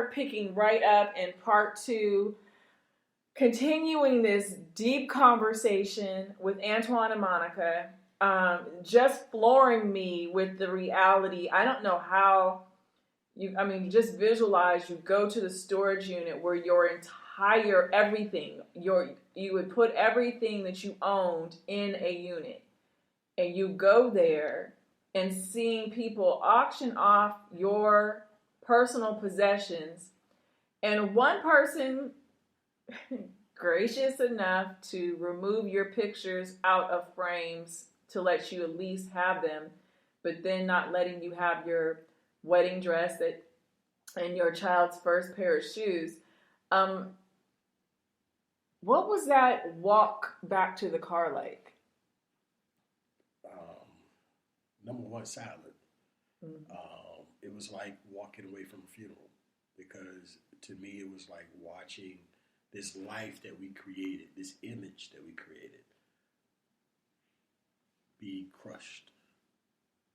are picking right up in part 2, continuing this deep conversation with Antwon and Monica, just flooring me with the reality. I don't know how just visualize, you go to the storage unit where your entire everything, you would put everything that you owned in a unit, and you go there and seeing people auction off your personal possessions, and one person gracious enough to remove your pictures out of frames to let you at least have them, but then not letting you have your wedding dress and your child's first pair of shoes. What was that walk back to the car like? Number one, silent. It was like walking away from a funeral, because to me it was like watching this life that we created, this image that we created, be crushed,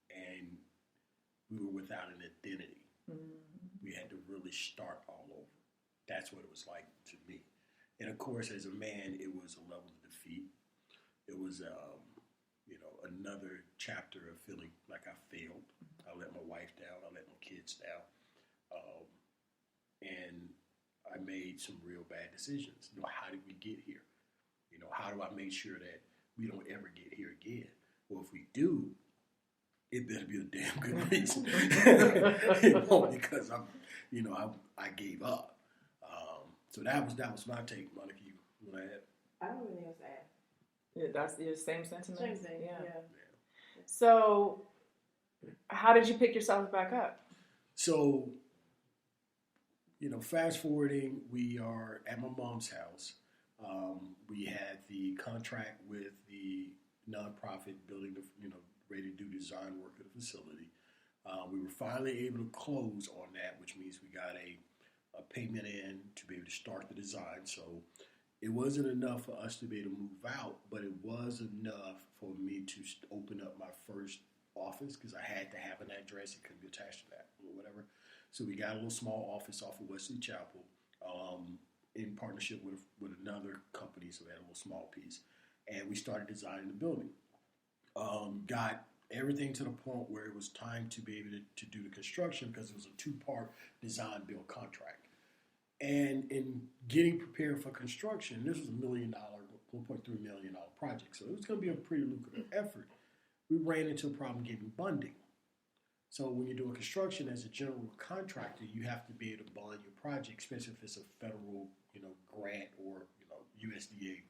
and we were without an identity. We had to really start all over. That's what it was like to me. And of course, as a man, it was a level of defeat. It was, another chapter of feeling like I failed. I let my wife down. I let my kids down. And I made some real bad decisions. How did we get here? How do I make sure that we don't ever get here again? Well, if we do, it better be a damn good reason. Because I gave up. So that was my take, Monica. You want to add? I don't really have to add. Yeah, that's your same sentiment. Same thing. Yeah. So, how did you pick yourself back up? So, fast forwarding, we are at my mom's house. We had the contract with the nonprofit building, ready to do design work at the facility. We were finally able to close on that, which means we got a payment in to be able to start the design. So it wasn't enough for us to be able to move out, but it was enough for me to open up my first office, because I had to have an address. It couldn't be attached to that or whatever. So we got a little small office off of Wesley Chapel in partnership with another company. So we had a little small piece. And we started designing the building. Got everything to the point where it was time to be able to do the construction, because it was a 2-part design build contract. And in getting prepared for construction, this was $1 million, $1.3 million project. So it was going to be a pretty lucrative effort. We ran into a problem getting funding. So when you're doing construction as a general contractor, you have to be able to bond your project, especially if it's a federal, grant or, USDA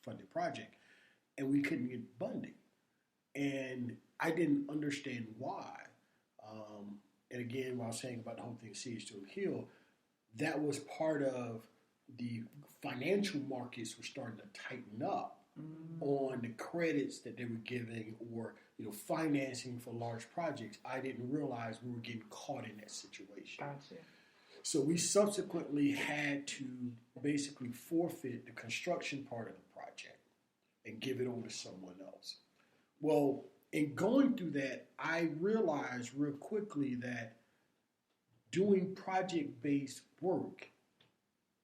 funded project. And we couldn't get funding. And I didn't understand why. And again, what I was saying about the whole thing, Siege to a Hill, that was part of the financial markets were starting to tighten up on the credits that they were giving, or financing for large projects. I didn't realize we were getting caught in that situation. Gotcha. So we subsequently had to basically forfeit the construction part of the project and give it over to someone else. Well, in going through that, I realized real quickly that doing project-based work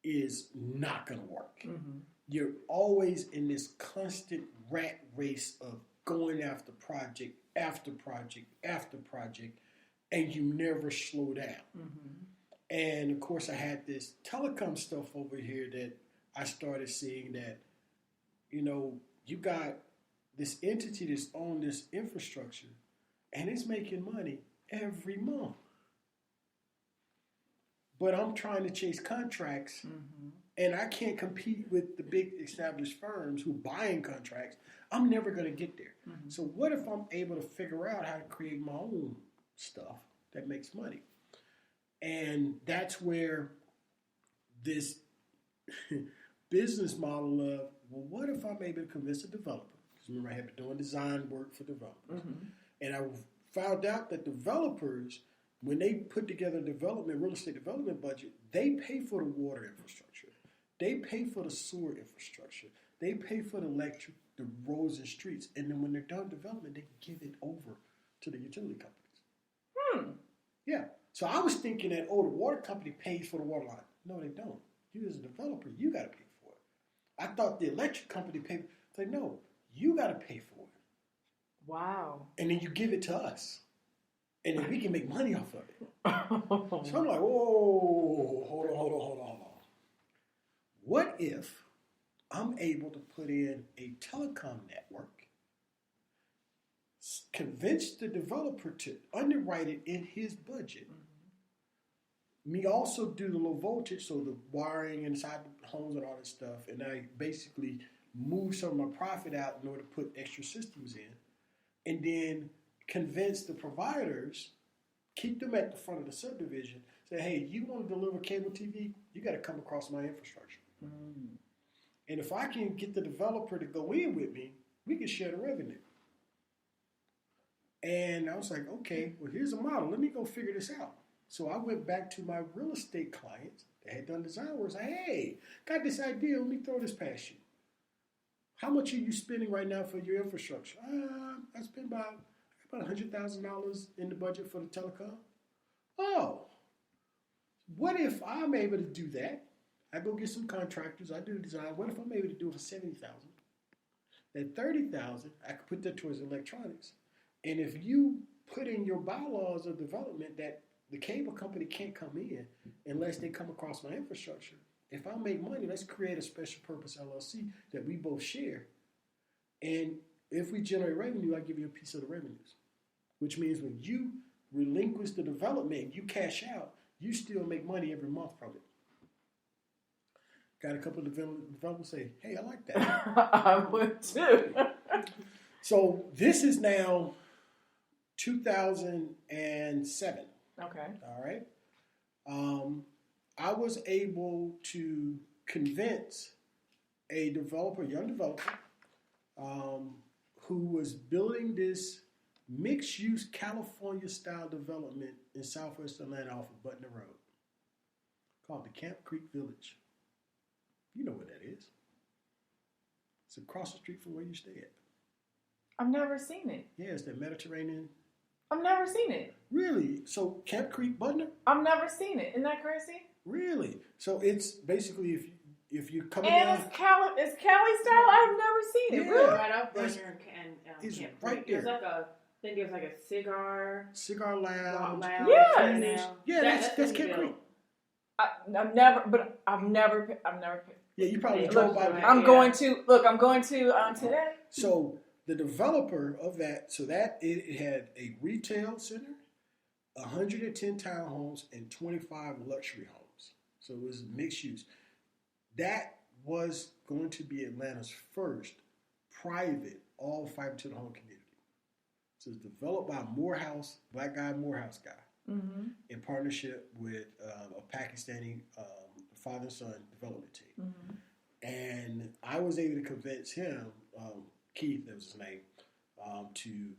is not going to work. You're always in this constant rat race of going after project after project after project, and you never slow down. And of course, I had this telecom stuff over here that I started seeing that, you got this entity that's on this infrastructure, and it's making money every month. But I'm trying to chase contracts, and I can't compete with the big established firms who buying contracts. I'm never going to get there. So what if I'm able to figure out how to create my own stuff that makes money? And that's where this business model of, well, what if I'm able to convince a developer? Because remember, I had been doing design work for developers. And I found out that developers, when they put together a real estate development budget, they pay for the water infrastructure. They pay for the sewer infrastructure. They pay for the electric, the roads and streets. And then when they're done development, they give it over to the utility companies. Yeah. So I was thinking that, the water company pays for the water line. No, they don't. You as a developer, you got to pay for it. I thought the electric company paid. It's like, no, you got to pay for it. Wow. And then you give it to us. And then we can make money off of it. So I'm like, whoa, hold on. What if I'm able to put in a telecom network, convince the developer to underwrite it in his budget, me also do the low voltage, so the wiring inside the homes and all that stuff, and I basically move some of my profit out in order to put extra systems in, and then convince the providers, keep them at the front of the subdivision, say, hey, you want to deliver cable TV, you got to come across my infrastructure. And if I can get the developer to go in with me, we can share the revenue. And I was like, okay, well, here's a model. Let me go figure this out. So I went back to my real estate clients that had done design work. I said, hey, got this idea. Let me throw this past you. How much are you spending right now for your infrastructure? I spend about $100,000 in the budget for the telecom. Oh, what if I'm able to do that? I go get some contractors. I do the design. What if I'm able to do it for $70,000? That $30,000, I could put that towards electronics. And if you put in your bylaws of development that the cable company can't come in unless they come across my infrastructure, if I make money, let's create a special purpose LLC that we both share. And if we generate revenue, I give you a piece of the revenues. Which means when you relinquish the development, you cash out, you still make money every month from it. Got a couple of developers say, hey, I like that. I would too. So this is now 2007. Okay. All right. I was able to convince a developer, young developer, who was building this mixed-use California-style development in Southwest Atlanta off of Butner Road called the Camp Creek Village. You know what that is. It's across the street from where you stay at. I've never seen it. Yeah, it's that Mediterranean. I've never seen it. Really? So Camp Creek, Butner? I've never seen it. Isn't that crazy? Really? So it's basically if you come and down. It's Cali style. I've never seen it. Yeah. Really? Right up Butner and it's Camp right Creek. there. I think there's like a cigar lounge. Yes. Yeah, that's Camp Creek. I've never. Yeah, you probably Yeah, drove by. look, I'm going to today. So the developer of that, it had a retail center, 110 townhomes, and 25 luxury homes. So it was mixed use. That was going to be Atlanta's first private all fiber to the home community. So it's developed by Morehouse, black guy, Morehouse guy, in partnership with a Pakistani father and son development team. And I was able to convince him, Keith, that was his name, to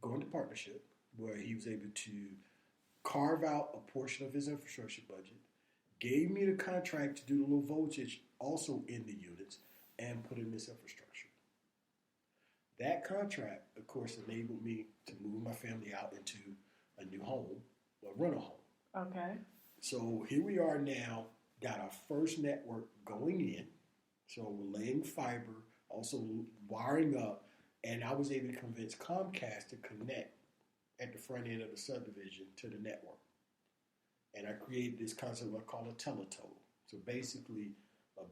go into partnership where he was able to carve out a portion of his infrastructure budget, gave me the contract to do the low voltage also in the units, and put in this infrastructure. That contract, of course, enabled me to move my family out into a new home, a rental home. Okay. So here we are now, got our first network going in. So we're laying fiber, also wiring up, and I was able to convince Comcast to connect at the front end of the subdivision to the network. And I created this concept I call a teletoll. So basically, a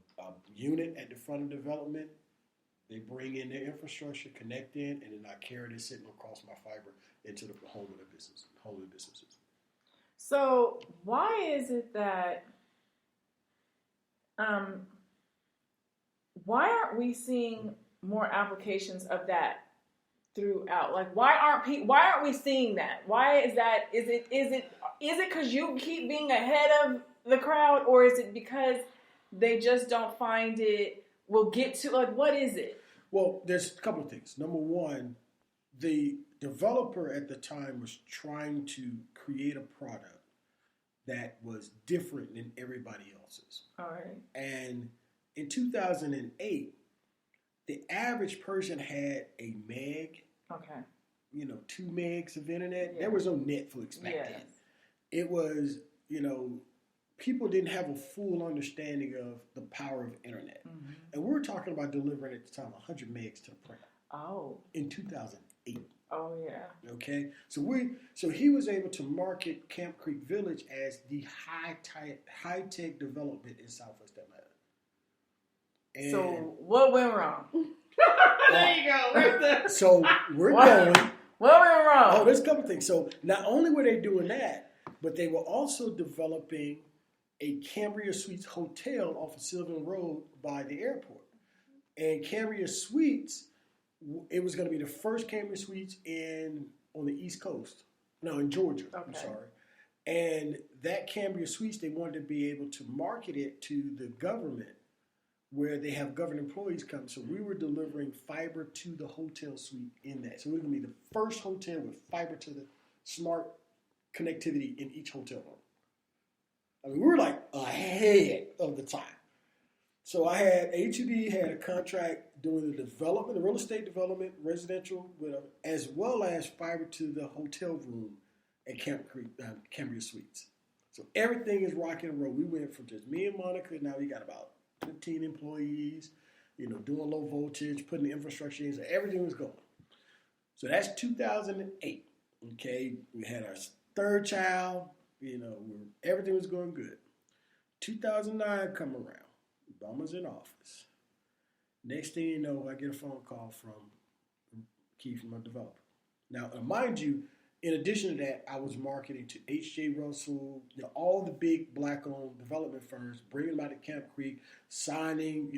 unit at the front of development, they bring in their infrastructure, connect in, and then I carry this sitting across my fiber into the home of the businesses. So why is it that why aren't we seeing more applications of that throughout? Like, why aren't we seeing that? Why is that? Is it because you keep being ahead of the crowd, or is it because they just don't find it? We'll get to, like, what is it? Well, there's a couple of things. Number one, the developer at the time was trying to create a product that was different than everybody else's. All right. And in 2008, the average person had a meg, Okay. 2 megs of internet. Yeah. There was no Netflix back Yes. then. it was, people didn't have a full understanding of the power of internet. Mm-hmm. And we were talking about delivering at the time 100 megs to the printer. Oh. In 2008. Oh, yeah. Okay? So he was able to market Camp Creek Village as the high-tech development in Southwest Atlanta. And so what went wrong? There you go. So we're going. What went wrong? Oh, there's a couple things. So not only were they doing that, but they were also developing a Cambria Suites hotel off of Sylvan Road by the airport. And Cambria Suites, it was going to be the first Cambria Suites on the East Coast. No, in Georgia. Okay. I'm sorry. And that Cambria Suites, they wanted to be able to market it to the government, where they have government employees come. So we were delivering fiber to the hotel suite in that. So we were going to be the first hotel with fiber to the smart connectivity in each hotel room. I mean, we were like ahead of the time. So I had A2D had a contract doing the development, the real estate development, residential, whatever, as well as fiber to the hotel room at Cambria Suites. So everything is rocking and roll. We went from just me and Monica, now we got about 15 employees, doing low voltage, putting the infrastructure in, so everything was going. So that's 2008. Okay, we had our third child, everything was going good. 2009 come around, Obama's in office. Next thing you know, I get a phone call from Keith, from a developer. Now, mind you, in addition to that, I was marketing to H.J. Russell, all the big black-owned development firms, bringing them out to Camp Creek, signing,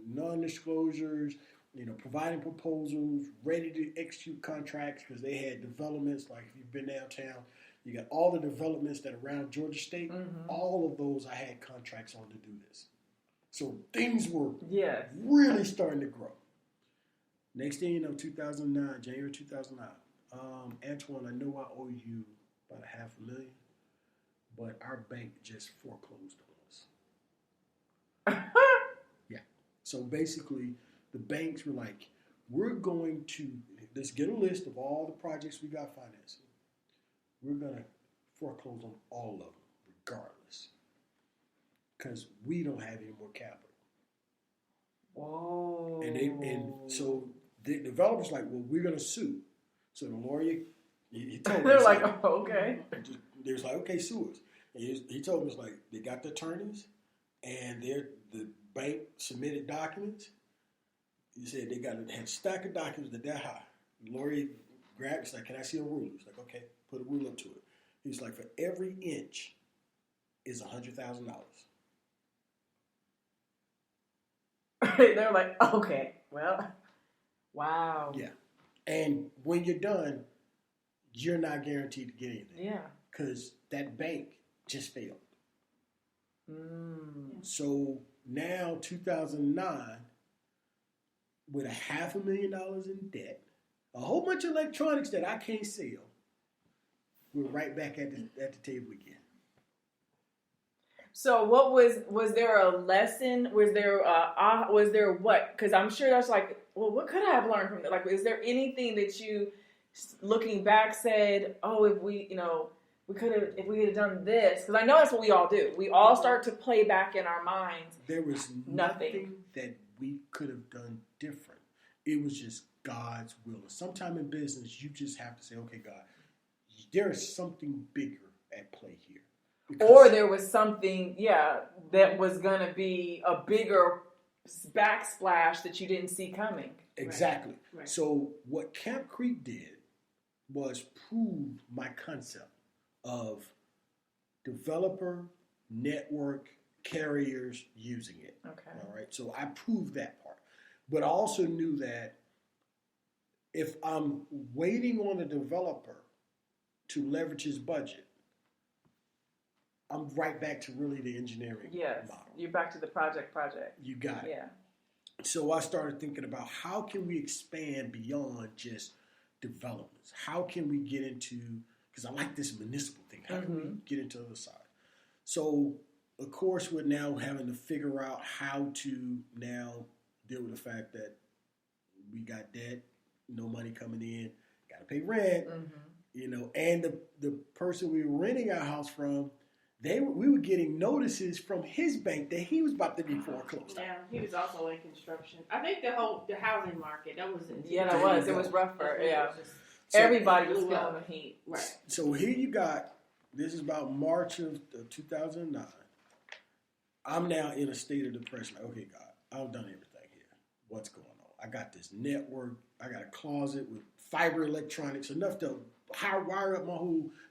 non-disclosures, providing proposals, ready to execute contracts because they had developments. Like if you've been downtown, you got all the developments that are around Georgia State. Mm-hmm. All of those I had contracts on to do this. So things were Yes. really starting to grow. Next thing you know, 2009, January 2009. Antwon, I know I owe you about $500,000, but our bank just foreclosed on us. Yeah. So basically, the banks were like, we're going to, let's get a list of all the projects we got financing. We're going to foreclose on all of them, regardless. Because we don't have any more capital. Whoa. And so the developer's like, well, we're going to sue. So the lawyer, he told me. They're like, oh, okay. They was like, okay, sue us. And he told me, it's like, they got the attorneys, and the bank submitted documents. He said they had a stack of documents that high. The lawyer grabbed, he's like, can I see a ruler? He's like, okay, put a ruler up to it. He's like, for every inch is $100,000. They're like, okay, well, wow. Yeah. And when you're done, you're not guaranteed to get anything. Yeah. Because that bank just failed. Mm. So now, 2009, with $500,000 in debt, a whole bunch of electronics that I can't sell, we're right back at the table again. So what was there a lesson? Was there what? Because I'm sure that's like, well, what could I have learned from that? Like, is there anything that you, looking back, said, oh, if we had done this? Because I know that's what we all do. We all start to play back in our minds. There was nothing that we could have done different. It was just God's will. Sometime in business, you just have to say, okay, God, there is something bigger at play here. Or there was something, that was going to be a bigger backsplash that you didn't see coming. Exactly. Right. So what Camp Creek did was prove my concept of developer, network, carriers using it. Okay. All right. So I proved that part. But I also knew that if I'm waiting on a developer to leverage his budget, I'm right back to really the engineering model. You're back to the project. You got it. Yeah. So I started thinking about how can we expand beyond just developments? How can we get into, because I like this municipal thing, how can we get into the other side? So, of course, we're now having to figure out how to now deal with the fact that we got debt, no money coming in, got to pay rent. and the person we were renting our house from, we were getting notices from his bank that he was about to be foreclosed. Yeah, he was also in construction. I think the housing market, that was it. Yeah, that was. It was rough for, So everybody was feeling the heat. Right. So here you got, this is about March of 2009. I'm now in a state of depression. Like, okay, God, I've done everything here. What's going on? I got this network. I got a closet with fiber electronics, enough to wire up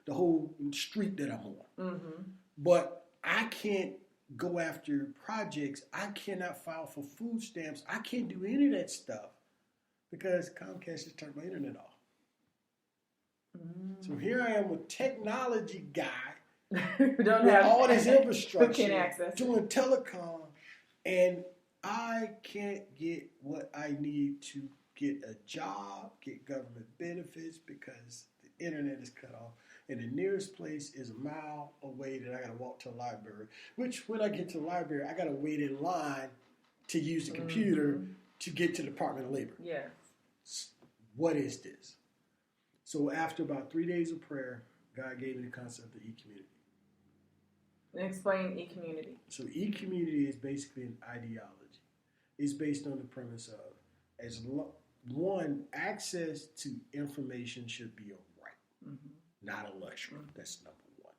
the whole street that I'm on. Mm-hmm. But I can't go after projects. I cannot file for food stamps. I can't do any of that stuff because Comcast just turned my internet off. So here I am, a technology guy Who don't with have all this who infrastructure, can't access it. doing telecom, and I can't get what I need to get a job, get government benefits because the internet is cut off. And the nearest place is a mile away that I got to walk to a library, which when I get to the library, I got to wait in line to use the computer to get to the Department of Labor. Yes. What is this? So after about 3 days of prayer, God gave me the concept of e-community. And explain e-community. So e-community is basically an ideology. It's based on the premise of, one, access to information should be a right, not a luxury. That's number one.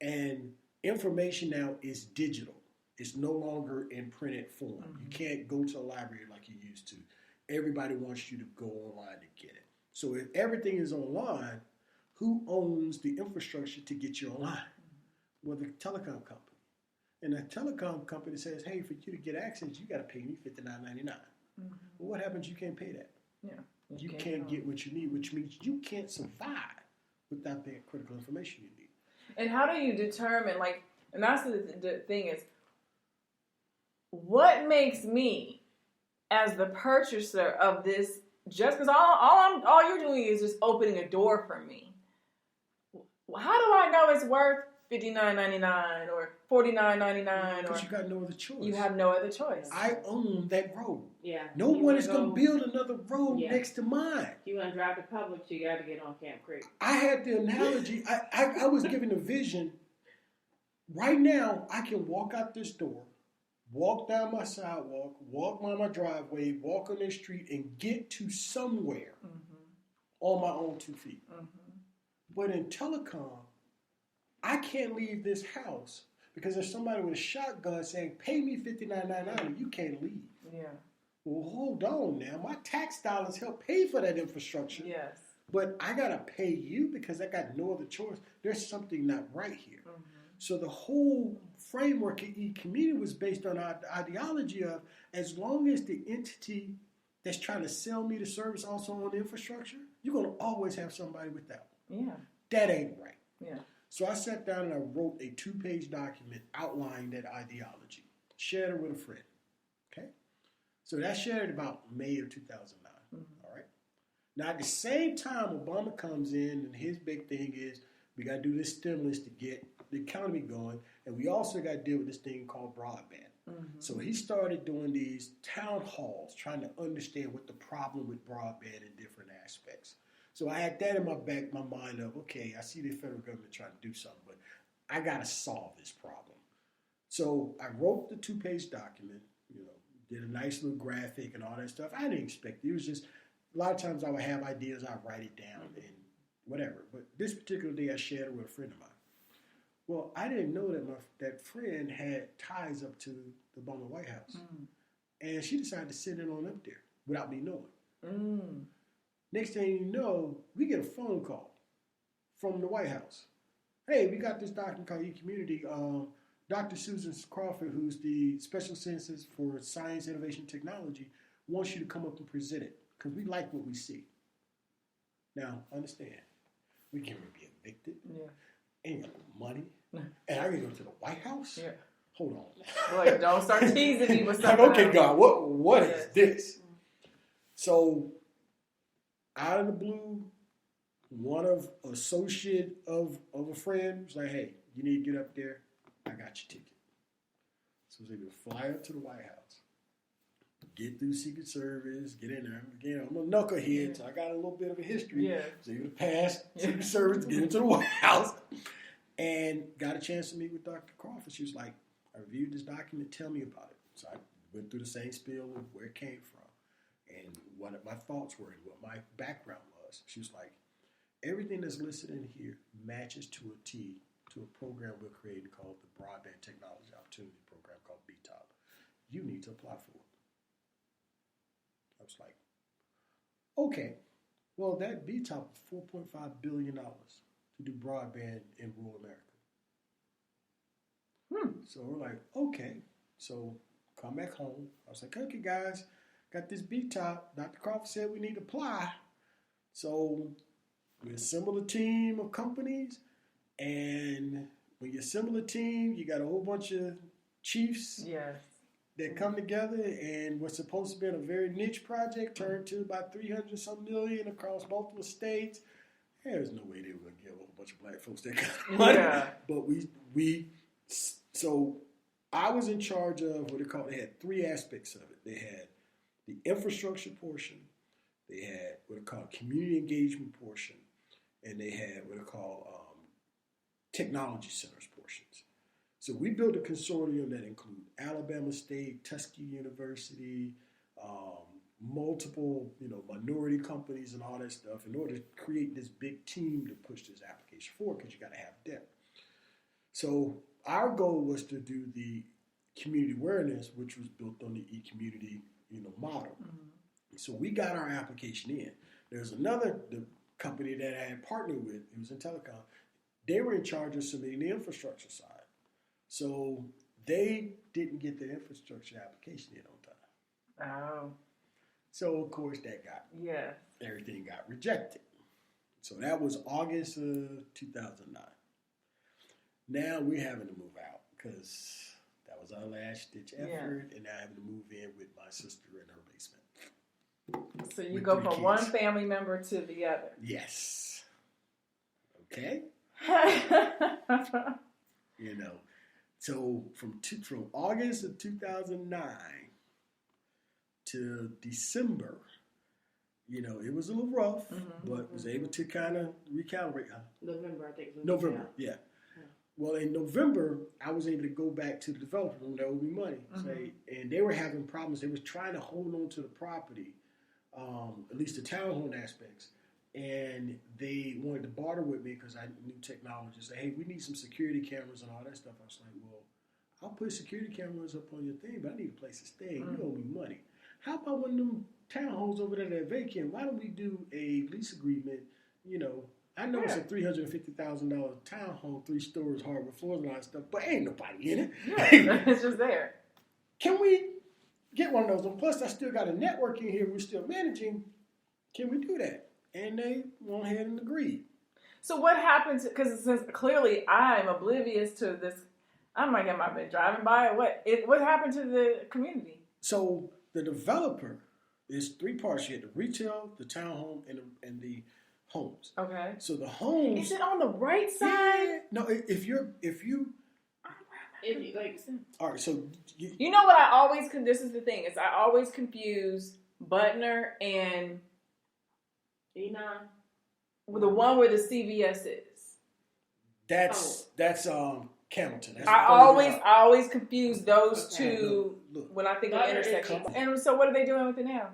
And information now is digital. It's no longer in printed form. You can't go to a library like you used to. Everybody wants you to go online to get it. So if everything is online, who owns the infrastructure to get you online? Well, the telecom company. And the telecom company says, hey, for you to get access, you got to pay me $59.99. Well, what happens? You can't pay that. Yeah. You can't get what you need, which means you can't survive without the critical information you need. And how do you determine, and that's the thing is, what makes me, as the purchaser of this, just because all you're doing is just opening a door for me. How do I know it's worth $59.99 or $49.99? Because you got no other choice. You have no other choice. I own that road. Yeah. No one is going to build another road next to mine. You want to drive to Publix, you got to get on Camp Creek. I had the analogy. I was given a vision. Right now, I can walk out this door, walk down my sidewalk, walk by my driveway, walk on the street, and get to somewhere on my own 2 feet. But in telecom, I can't leave this house because there's somebody with a shotgun saying, pay me $59.99 and you can't leave. Yeah. Well, hold on now. My tax dollars help pay for that infrastructure. Yes. But I got to pay you because I got no other choice. There's something not right here. So the whole framework of e-community was based on our ideology of, as long as the entity that's trying to sell me the service also on the infrastructure, you're going to always have somebody with that. Yeah. That ain't right. Yeah. So I sat down and I wrote a 2-page document outlining that ideology. Shared it with a friend. Okay? So that shared about May of 2009. All right? Now, at the same time, Obama comes in and his big thing is we got to do this stimulus to get the economy going, and we also got to deal with this thing called broadband. So he started doing these town halls, trying to understand what the problem with broadband in different aspects. So I had that in my mind of, okay, I see the federal government trying to do something, but I got to solve this problem. So I wrote the 2-page document, did a nice little graphic and all that stuff. I didn't expect it. It was just, a lot of times I would have ideas, I'd write it down and whatever. But this particular day I shared it with a friend of mine. Well, I didn't know that that friend had ties up to the Obama White House. And she decided to send it on up there without me knowing. Next thing you know, we get a phone call from the White House. Hey, we got this document called e-community. Dr. Susan Crawford, who's the Special Census for Science, Innovation, Technology, wants you to come up and present it because we like what we see. Now, understand, we can't be evicted. Ain't got no money. And I gotta go to the White House? Hold on. Boy, don't start teasing me with something. Okay, God, what is this? So, out of the blue, one of associate of a friend was like, hey, you need to get up there. I got your ticket. So I was able to fly up to the White House. get through Secret Service, get in there. Again, I'm a knucklehead, so I got a little bit of a history. Yeah. So able to pass Secret Service, get into the White House, and got a chance to meet with Dr. Crawford. She was like, I reviewed this document, tell me about it. So I went through the same spiel of where it came from and what my thoughts were and what my background was. She was like, everything that's listed in here matches to a T to a program we're creating called the Broadband Technology Opportunity Program called BTOP. You need to apply for it. I was like, okay, well, that BTOP is $4.5 billion to do broadband in rural America. So we're like, okay. So come back home. I was like, okay, guys, got this BTOP. Dr. Crawford said we need to apply. So we assembled a team of companies, and when you assemble a team, you got a whole bunch of chiefs that come together, and what's supposed to be a very niche project turned to about 300-some million across multiple states. There's no way they were going to give a whole bunch of black folks that kind of money. Yeah. But so I was in charge of what they had three aspects of it. They had the infrastructure portion, they had what they call community engagement portion, and they had what they call technology centers portions. So we built a consortium that included Alabama State, Tuskegee University, multiple minority companies and all that stuff in order to create this big team to push this application forward because you got to have depth. So our goal was to do the community awareness, which was built on the e-community model. Mm-hmm. So we got our application in. There's the company that I had partnered with, it was in telecom, they were in charge of submitting the infrastructure side. So they didn't get the infrastructure application in on time. Oh. So of course everything got rejected. So that was August of 2009. Now we're having to move out because that was our last ditch effort, and now I'm having to move in with my sister in her basement. So you go from one family member to the other. Yes. Okay. So from August of 2009 to December, it was a little rough, but was able to kind of recalibrate. November, I think. November, yeah. Well, in November, I was able to go back to the developer that owed me money. And they were having problems. They were trying to hold on to the property, at least the townhome aspects. And they wanted to barter with me because I knew technology. Say, hey, we need some security cameras and all that stuff. I was like, well, I'll put security cameras up on your thing, but I need a place to stay. You owe me money. How about one of them townhomes over there that are vacant? Why don't we do a lease agreement? I know it's a $350,000 townhome, 3 stories, hardwood floors and all that stuff, but ain't nobody in it. Yeah, it's just there. Can we get one of those? And plus, I still got a network in here we're still managing. Can we do that? And they went ahead and agreed. So what happened? Because since clearly I'm oblivious to this, I'm like, have I been driving by or what? What happened to the community? So the developer is 3 parts. You had the retail, the townhome, and the homes. Okay. So the homes. Is it on the right side? Yeah. No, if you like. All right. So you know what I always this is the thing is I always confuse Butner and E9. The one where the CVS is. That's Camilton. That's I always confuse those two when I think of intersections. And so what are they doing with it now?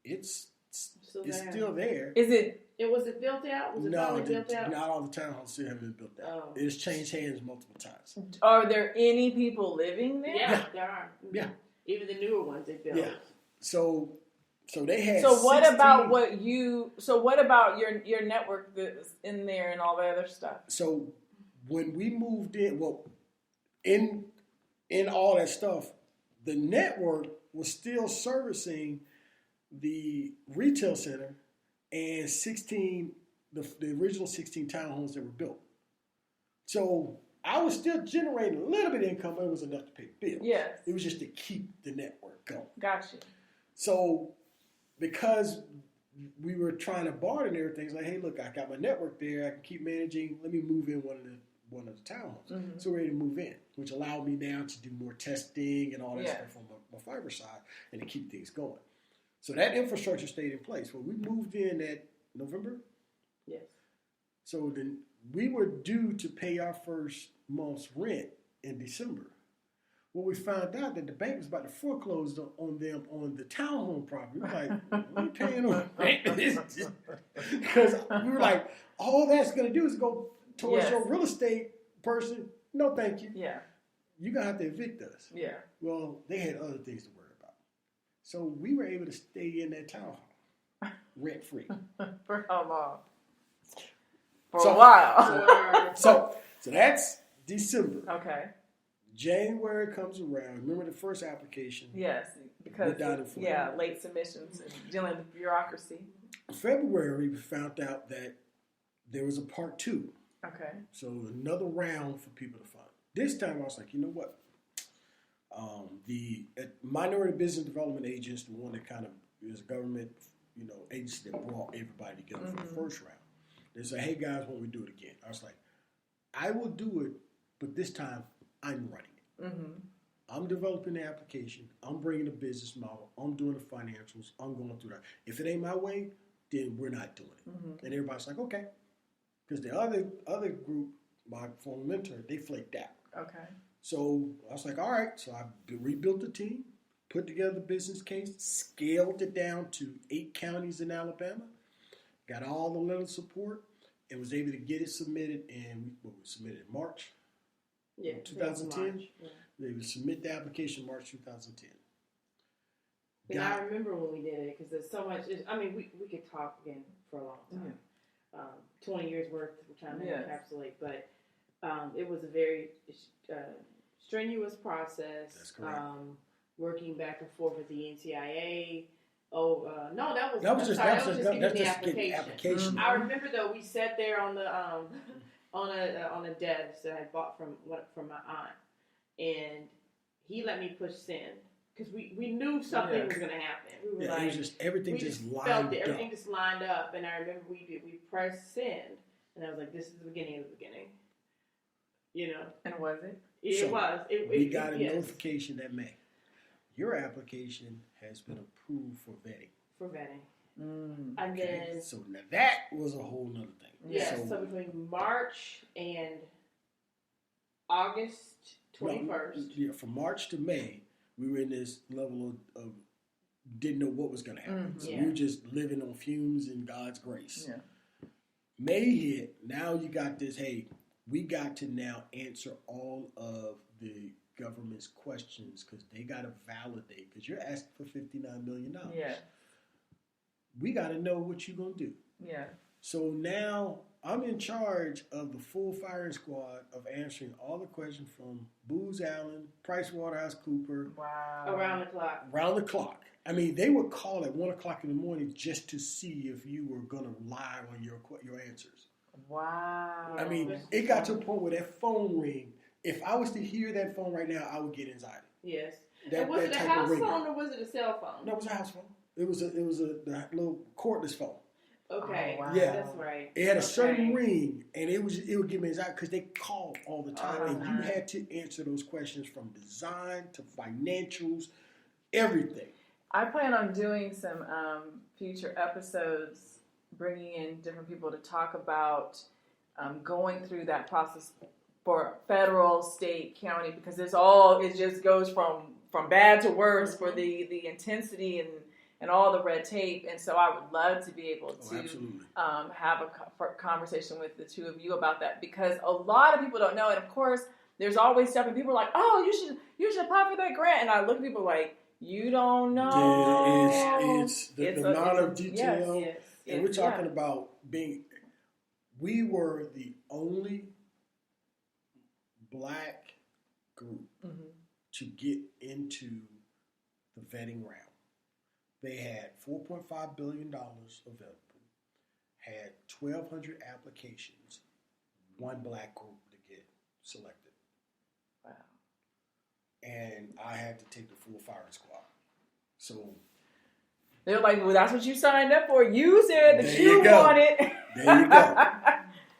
It's still there. Is it? Was it built out? Was it finally built out? Not all the townhomes still haven't been built out. It's changed hands multiple times. Are there any people living there? Yeah, there are. Yeah. Even the newer ones they built. Yeah. So they had. So what 16, about what you? So what about your network that's in there and all the other stuff? So when we moved in, in all that stuff, the network was still servicing the retail center and the original 16 townhomes that were built. So I was still generating a little bit of income, but it was enough to pay bills. Yes. It was just to keep the network going. Gotcha. So because we were trying to barter and everything, it's like, hey, look, I got my network there. I can keep managing. Let me move in one one of the townhomes. Mm-hmm. So we're ready to move in, which allowed me now to do more testing and all that stuff on my fiber side and to keep things going. So that infrastructure stayed in place. Well, we moved in at November. Yes. So then we were due to pay our first month's rent in December. Well, we found out that the bank was about to foreclose on them on the townhome property. We were like, we paying on rent? Because we were like, all that's going to do is go towards your real estate person. No, thank you. Yeah. You're going to have to evict us. Yeah. Well, they had other things to worry about. So we were able to stay in that townhome rent-free. For how long? For a while. So that's December. Okay. January comes around. Remember the first application? Yes, because of, late submissions and dealing with bureaucracy. February, we found out that there was a part 2. Okay. So another round for people to fund. This time I was like, you know what? The minority business development agents, the one that kind of is a government, agency that brought everybody together for the first round. They said, hey guys, why don't we do it again? I was like, I will do it, but this time I'm running it. Mm-hmm. I'm developing the application. I'm bringing the business model. I'm doing the financials. I'm going through that. If it ain't my way, then we're not doing it. Mm-hmm. And everybody's like, okay. Because the other group, my former mentor, they flaked out. Okay. So I was like, all right. So I rebuilt the team, put together the business case, scaled it down to 8 counties in Alabama, got all the letter of support, and was able to get it submitted in, we submitted in March. Yeah, 2010. Yeah. They would submit the application March 2010. And I remember when we did it because there's so much. We could talk again for a long time. Yeah. 20 years worth, we're trying to Yes. encapsulate, but it was a very strenuous process. That's correct. Working back and forth with the NTIA. That was just getting the application. application. I remember though we sat there on the on a desk that I had bought from my aunt, and he let me push send because we knew something was going to happen. We were like, it was just everything just lined up. Everything just lined up, and I remember we pressed send, and I was like, this is the beginning of the beginning. And was it? It was. We got a notification that May. Your application has been approved for vetting. And then so now that was a whole nother thing. Yes. So between March and August 21st. From March to May, we were in this level of didn't know what was going to happen. Mm-hmm. So we were just living on fumes in God's grace. Yeah. May hit. Now you got this. Hey, we got to now answer all of the government's questions because they got to validate because you're asking for $59 million. Yeah. We got to know what you're going to do. Yeah. So now I'm in charge of the full firing squad of answering all the questions from Booz Allen, PricewaterhouseCoopers. Wow. Around the clock. I mean, they would call at 1 o'clock in the morning just to see if you were going to lie on your answers. Wow. I mean, it got to a point where that phone ring. If I was to hear that phone right now, I would get anxiety. Yes. And was it a house phone or was it a cell phone? No, it was a house phone. It was a little cordless phone. Okay. Oh, wow. Yeah. That's right. It had a certain ring, and it would give me anxiety because they called all the time, and you had to answer those questions from design to financials, everything. I plan on doing some future episodes, bringing in different people to talk about going through that process for federal, state, county, because it just goes from bad to worse for the intensity and all the red tape. And so I would love to be able to have a conversation with the two of you about that, because a lot of people don't know. And of course, there's always stuff, and people are like, "Oh, you should apply for that grant." And I look at people like, "You don't know." Yeah, it's the amount of detail. Yes. And we're talking about we were the only Black group to get into the vetting round. They had $4.5 billion available, had 1,200 applications, one Black group to get selected. Wow. And I had to take the full firing squad. So they're like, "Well, that's what you signed up for. You said that there you go. want it." There you go.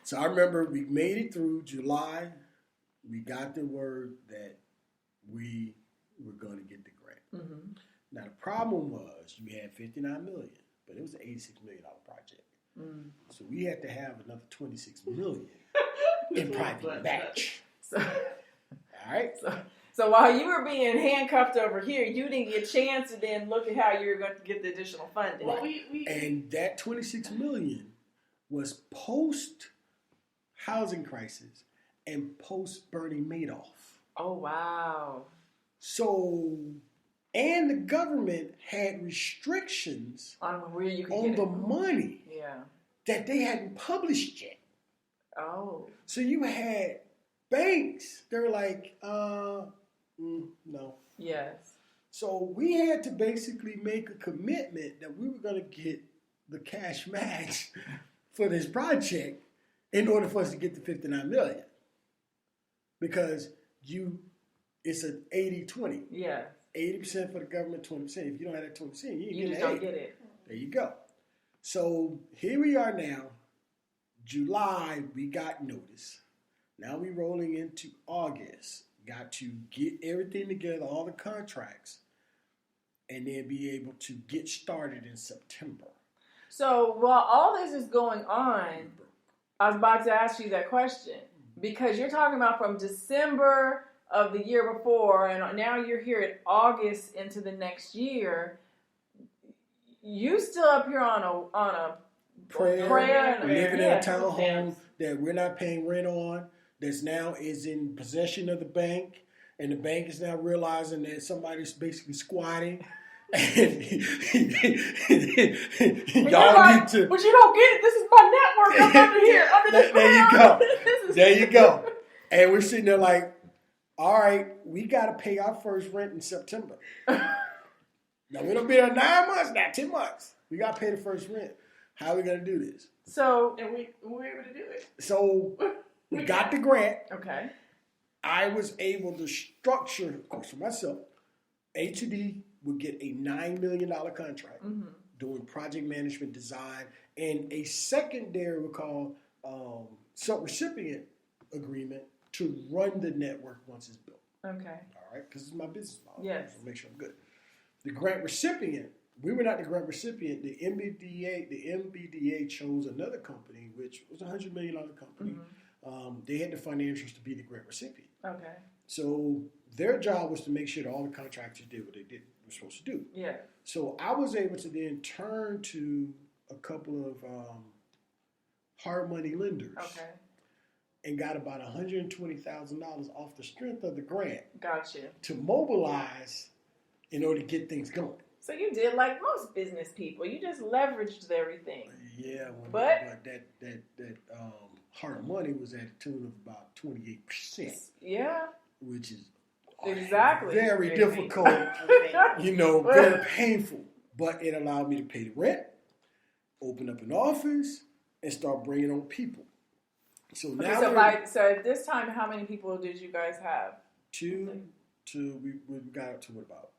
So I remember we made it through July. We got the word that we were going to get the grant. Mm-hmm. Now the problem was you had $59 million, but it was an $86 million project. Mm. So we had to have another $26 million in private match. So, all right. So while you were being handcuffed over here, you didn't get a chance to then look at how you were going to get the additional funding. Well, and that $26 million was post housing crisis and post Bernie Madoff. Oh wow! So, and the government had restrictions on where you could on get the it. money that they hadn't published yet. Oh. So you had banks. They're like, no. Yes. So we had to basically make a commitment that we were going to get the cash match for this project in order for us to get the $59 million. Because it's an 80-20. Yeah. 80% for the government, 20%. If you don't have that 20%, you just don't get it. There you go. So here we are now. July, we got notice. Now we're rolling into August. Got to get everything together, all the contracts, and then be able to get started in September. So while all this is going on, I was about to ask you that question. Because you're talking about from December of the year before, and now you're here at August into the next year. You still up here on a prayer living in a townhome that we're not paying rent on, that's now is in possession of the bank, and the bank is now realizing that somebody's basically squatting. And y'all like, need to. But you don't get it. This is my network. I'm under here, under this There you go. is... There you go. And we're sitting there like, all right, we got to pay our first rent in September. Now, we don't be there 9 months, now 10 months. We got to pay the first rent. How are we going to do this? So, and we were able to do it. So, we got the grant. Okay. I was able to structure, of course, for myself. A2D would get a $9 million contract doing project management design and a secondary, we call subrecipient agreement to run the network once it's built. Okay. All right, because it's my business model. Yes. So make sure I'm good. The grant recipient, we were not the grant recipient. The MBDA chose another company, which was a $100 million company. They had the financials to be the grant recipient. Okay. So their job was to make sure that all the contractors did what they were supposed to do. Yeah. So I was able to then turn to a couple of hard money lenders. Okay. And got about $120,000 off the strength of the grant. Gotcha. To mobilize in order to get things going. So you did like most business people. You just leveraged everything. Yeah, but that hard money was at a tune of about 28%. Yeah. Which is exactly very difficult, very painful. But it allowed me to pay the rent, open up an office, and start bringing on people. So now, so at this time, how many people did you guys have? We got up to what, about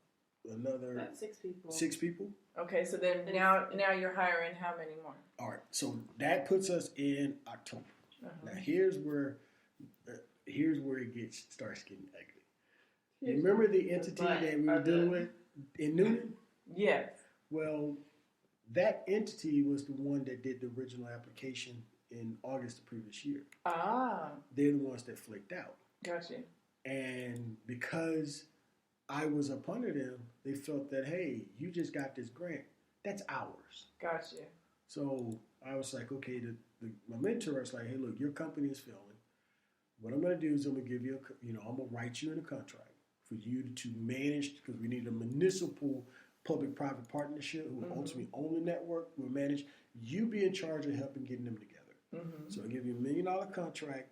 another 6 people. 6 people. Okay, so then now you're hiring how many more? All right, so that puts us in October. Now here's where it starts getting ugly. You remember the entity that we were dealing with in Newton? Yes. Well, that entity was the one that did the original application in August the previous year. Ah. They're the ones that flaked out. Gotcha. And because I was up under them, they felt that, hey, you just got this grant. That's ours. Gotcha. So I was like, okay, my mentor was like, hey, look, your company is failing. What I'm going to do is I'm going to give you I'm going to write you in a contract for you to manage, because we need a municipal public-private partnership who will ultimately own the network, will manage. You be in charge of helping getting them together. So I'll give you $1 million contract.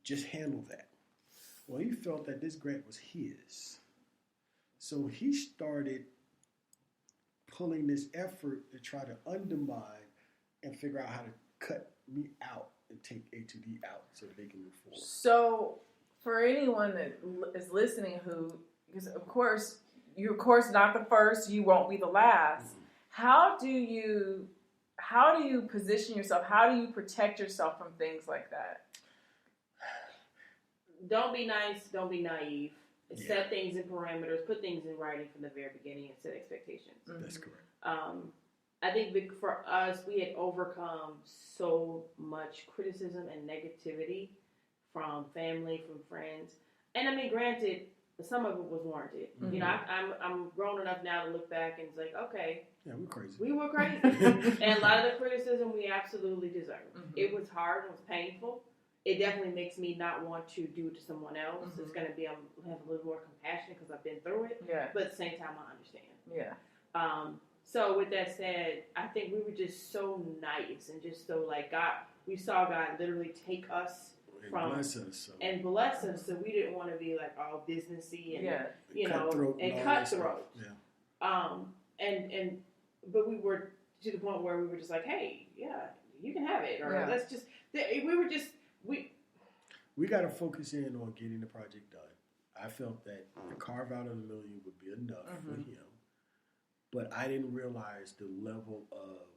Just handle that. Well, he felt that this grant was his. So he started pulling this effort to try to undermine and figure out how to cut me out and take A2D out so that they can move forward. So for anyone that is listening because of course, you're of course not the first, you won't be the last. How do you how do you position yourself? How do you protect yourself from things like that? Don't be nice. Don't be naive. Yeah. Set things in parameters. Put things in writing from the very beginning and set expectations. That's correct. I think for us, we had overcome so much criticism and negativity from family, from friends. And I mean, granted, some of it was warranted. Mm-hmm. You know, I'm grown enough now to look back and it's like, okay. Yeah, we're crazy. We were crazy. And a lot of the criticism we absolutely deserved. Mm-hmm. It was hard. It was painful. It definitely makes me not want to do it to someone else. Mm-hmm. It's going to be, have a little more compassion because I've been through it. Yeah. But at the same time, I understand. Yeah. So with that said, I think we were just so nice and just so like God, we saw God literally take us from bless us, so. and bless us. So we didn't want to be like all businessy and Cutthroat and cutthroat. Yeah. But we were to the point where we were just like, hey, yeah, you can have it, or let's just. We got to focus in on getting the project done. I felt that the carve out of $1 million would be enough for him. But I didn't realize the level of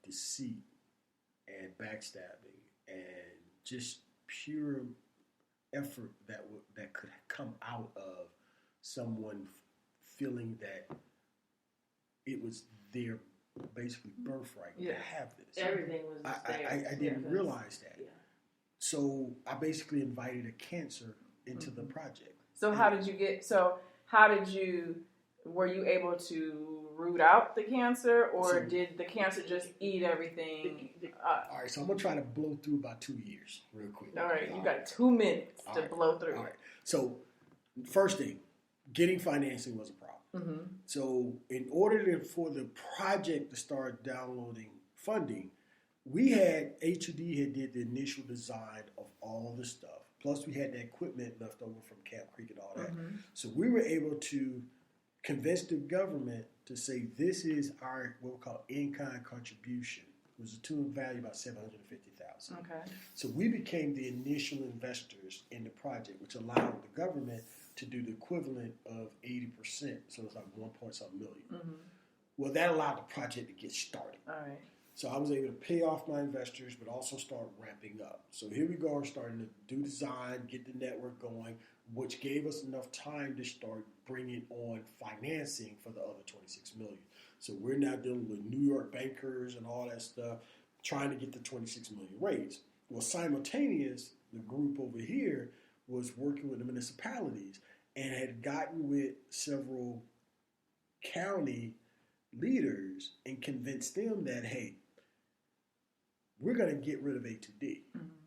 deceit and backstabbing and just pure effort that could come out of someone feeling that it was their basically birthright to have this. Everything was there. I didn't realize that. Yeah. So I basically invited a cancer into the project. So were you able to root out the cancer, or did the cancer just eat everything? All right, so I'm going to try to blow through about 2 years real quick. All right, you got 2 minutes to blow through. All right, so first thing, getting financing was a problem. Mm-hmm. So in order for the project to start downloading funding, A2D had did the initial design of all the stuff. Plus we had the equipment left over from Camp Creek and all that. Mm-hmm. So we were able to convince the government to say this is our what we call in-kind contribution. It was a total value about $750,000. Okay. So we became the initial investors in the project, which allowed the government to do the equivalent of 80%. So it's like 1.something million. Mm-hmm. Well, that allowed the project to get started. All right. So I was able to pay off my investors, but also start ramping up. So here we go, starting to do design, get the network going, which gave us enough time to start bringing on financing for the other $26 million. So we're now dealing with New York bankers and all that stuff, trying to get the $26 million raised. Well, simultaneous, the group over here was working with the municipalities and had gotten with several county leaders and convinced them that, hey, we're going to get rid of A2D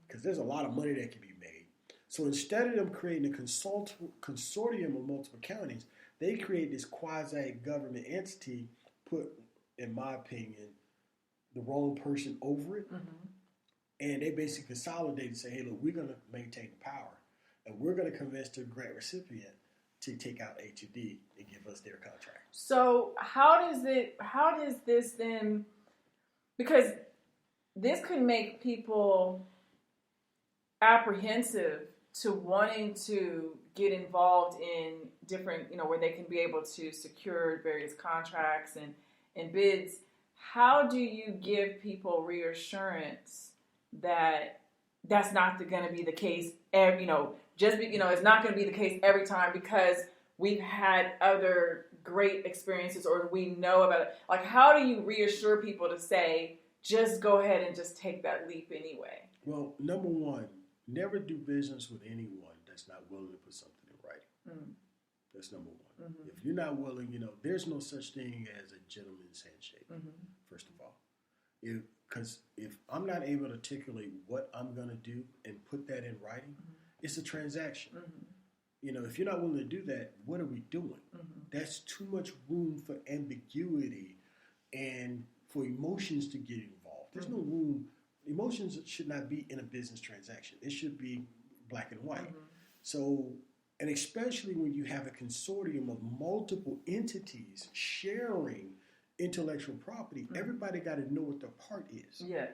because there's a lot of money that can be made. So instead of them creating a consortium of multiple counties, they create this quasi-government entity, put, in my opinion, the wrong person over it. And they basically consolidate and say, hey, look, we're going to maintain the power. And we're going to convince the grant recipient to take out A2D and give us their contract. So how does this then, because this could make people apprehensive to wanting to get involved in different, where they can be able to secure various contracts and bids. How do you give people reassurance that that's not going to be the case? It's not going to be the case every time because we've had other great experiences or we know about it. Like, how do you reassure people to say, just go ahead and just take that leap anyway? Well, number one, never do business with anyone that's not willing to put something in writing. That's number one. If you're not willing, there's no such thing as a gentleman's handshake, first of all. Because if I'm not able to articulate what I'm going to do and put that in writing, it's a transaction. If you're not willing to do that, what are we doing? That's too much room for ambiguity and for emotions to get involved. There's no room. Emotions should not be in a business transaction. It should be black and white. So, and especially when you have a consortium of multiple entities sharing intellectual property, everybody got to know what their part is. Yeah.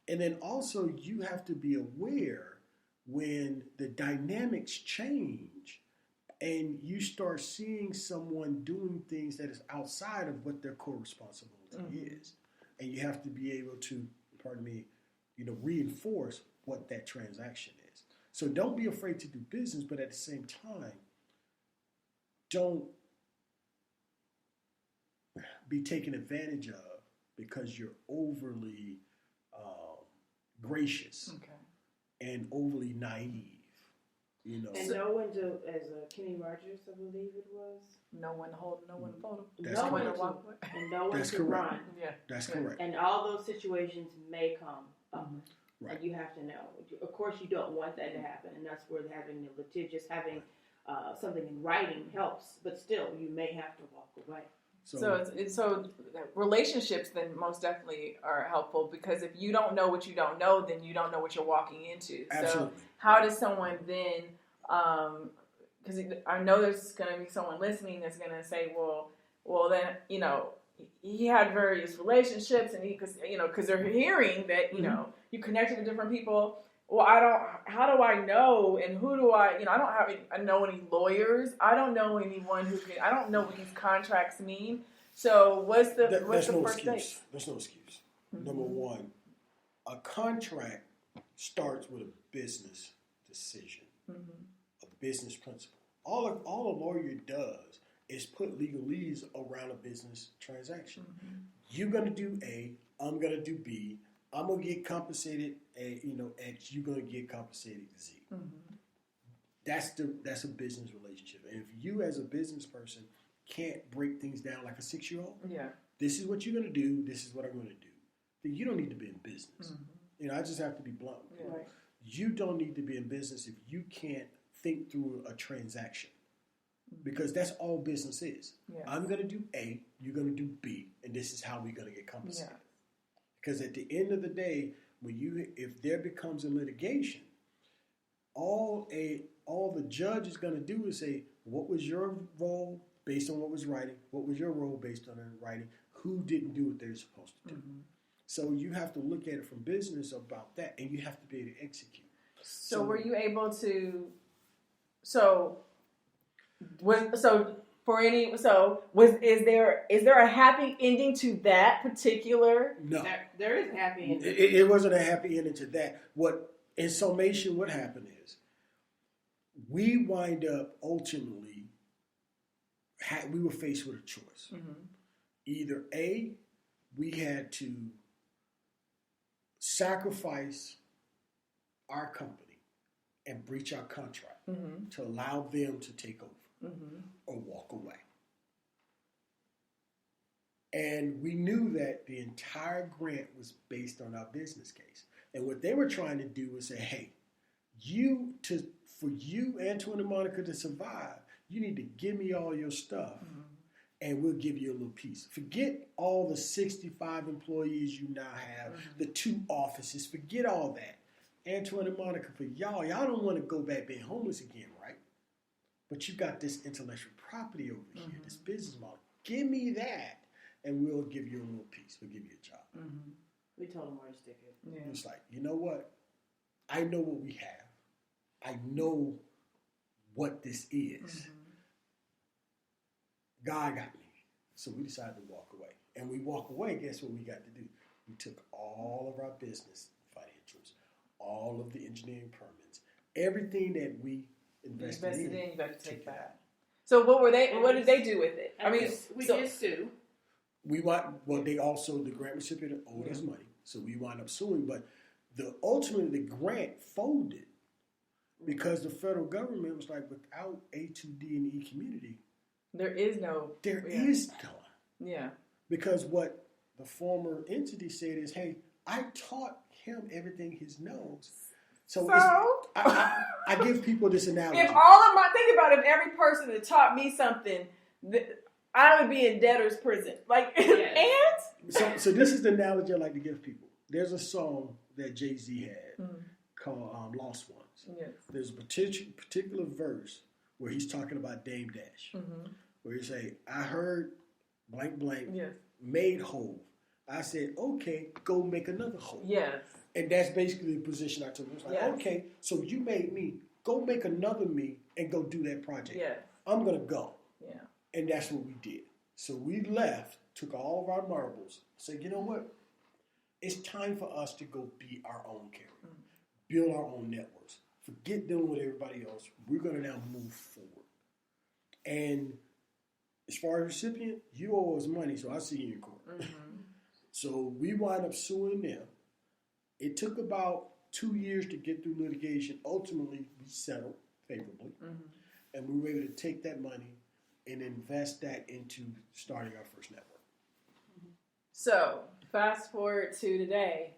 And then also you have to be aware when the dynamics change and you start seeing someone doing things that is outside of what their core responsibility is. And you have to be able to, reinforce what that transaction is. So don't be afraid to do business, but at the same time, don't be taken advantage of because you're overly gracious and overly naive. And know when to, as Kenny Rogers, I believe it was. No one to hold, no one to fold. That's no one correct. to walk away. And no one That's to correct. run. Yeah. That's correct. And all those situations may come up. Right. And you have to know. Of course, you don't want that to happen, and that's where having the litigious, having something in writing helps. But still, you may have to walk away. So relationships then most definitely are helpful, because if you don't know what you don't know, then you don't know what you're walking into. Absolutely. So how does someone then, because I know there's going to be someone listening that's going to say, well then, he had various relationships, and because they're hearing that, you connected to different people. Well, how do I know, and who do I don't know any lawyers. I don't know anyone I don't know what these contracts mean. So what's the first date? There's no excuse. Number one, a contract starts with a business decision, a business principle. All a lawyer does is put legalese around a business transaction. You're going to do A, I'm going to do B. I'm going to get compensated X, you're going to get compensated Z. That's a business relationship. And if you as a business person can't break things down like a 6-year-old, this is what you're going to do, this is what I'm going to do, then you don't need to be in business. I just have to be blunt. Right. You don't need to be in business if you can't think through a transaction. Because that's all business is. Yeah. I'm going to do A, you're going to do B, and this is how we're going to get compensated. Yeah. Because at the end of the day, if there becomes a litigation, all the judge is going to do is say, what was your role based on what was writing? What was your role based on writing? Who didn't do what they're supposed to do? So you have to look at it from business about that, and you have to be able to execute. So were you able to? Is there a happy ending to that particular? No, there is a happy ending. It wasn't a happy ending to that. In summation, what happened is we wind up ultimately we were faced with a choice. Either A, we had to sacrifice our company and breach our contract to allow them to take over or walk away. And we knew that the entire grant was based on our business case. And what they were trying to do was say, hey, for you, Antwon and Monica, to survive, you need to give me all your stuff and we'll give you a little piece. Forget all the 65 employees you now have, the 2 offices, forget all that. Antwon and Monica, for y'all don't want to go back being homeless again, right? But you got this intellectual property over here, this business model. Give me that, and we'll give you a little piece. We'll give you a job. We told them where to stick it. Yeah. It's like, you know what? I know what we have. I know what this is. God got me. So we decided to walk away. And we walk away, guess what we got to do? We took all of our business financials, all of the engineering permits, everything that we invested in, you got to take back. So what did they do with it? We did sue. The grant recipient owed us money, so we wound up suing. But ultimately, the grant folded because the federal government was like, without A2D and E community, there is no. Yeah. Because what the former entity said is, hey, I taught him everything he knows. So I give people this analogy. Think about if every person that taught me something, I would be in debtor's prison. So this is the analogy I like to give people. There's a song that Jay-Z had called Lost Ones. Yes. There's a particular verse where he's talking about Dame Dash, where he say, I heard blank blank made whole. I said, okay, go make another hole. Yes. And that's basically the position I took. It was like, okay, so you made me, go make another me and go do that project. Yes. I'm going to go. Yeah. And that's what we did. So we left, took all of our marbles, said, you know what? It's time for us to go be our own carrier, build our own networks. Forget dealing with everybody else. We're going to now move forward. And as far as recipient, you owe us money, so I'll see you in court. So we wind up suing them. It took about 2 years to get through litigation. Ultimately, we settled favorably. And we were able to take that money and invest that into starting our first network. So, fast forward to today.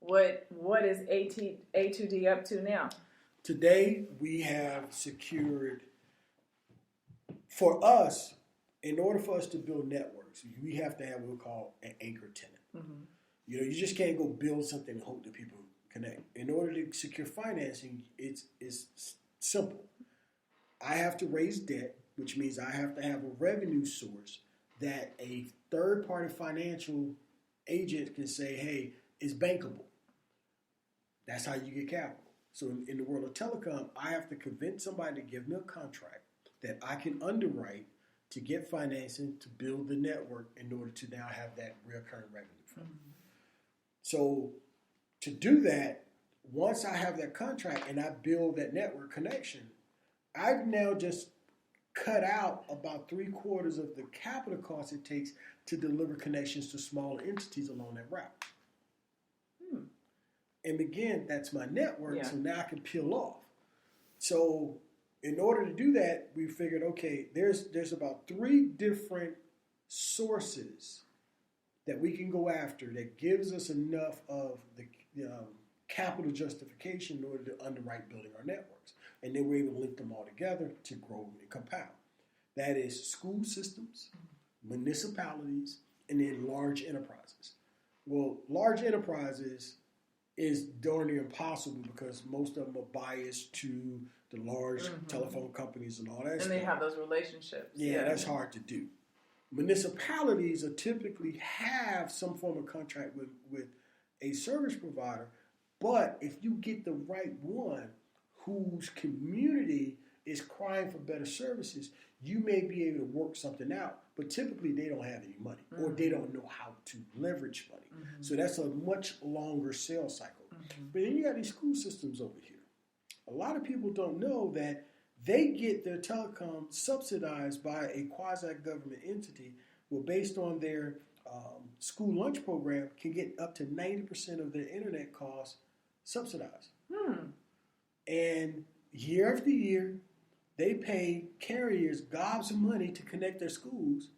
What is A2D up to now? Today, we have secured, for us, in order for us to build networks, we have to have what we call an anchor tenant. You know, you just can't go build something and hope that people connect. In order to secure financing, it's simple. I have to raise debt, which means I have to have a revenue source that a third-party financial agent can say, hey, it's bankable. That's how you get capital. So in the world of telecom, I have to convince somebody to give me a contract that I can underwrite to get financing to build the network in order to now have that recurring revenue from. So to do that, once I have that contract and I build that network connection, I've now just cut out about 3/4 of the capital cost it takes to deliver connections to smaller entities along that route. And again, that's my network, so now I can peel off. So in order to do that, we figured, okay, there's about 3 different sources that we can go after that gives us enough of the capital justification in order to underwrite building our networks. And then we're able to link them all together to grow and compound. That is school systems, municipalities, and then large enterprises. Well, large enterprises is darn near impossible because most of them are biased to the large telephone companies and all that stuff. And they have those relationships. Yeah, that's hard to do. Municipalities are typically have some form of contract with a service provider, but if you get the right one whose community is crying for better services, you may be able to work something out, but typically they don't have any money or they don't know how to leverage money. So that's a much longer sales cycle. But then you got these school systems over here. A lot of people don't know that they get their telecom subsidized by a quasi-government entity where based on their school lunch program can get up to 90% of their internet costs subsidized. And year after year, they pay carriers gobs of money to connect their schools.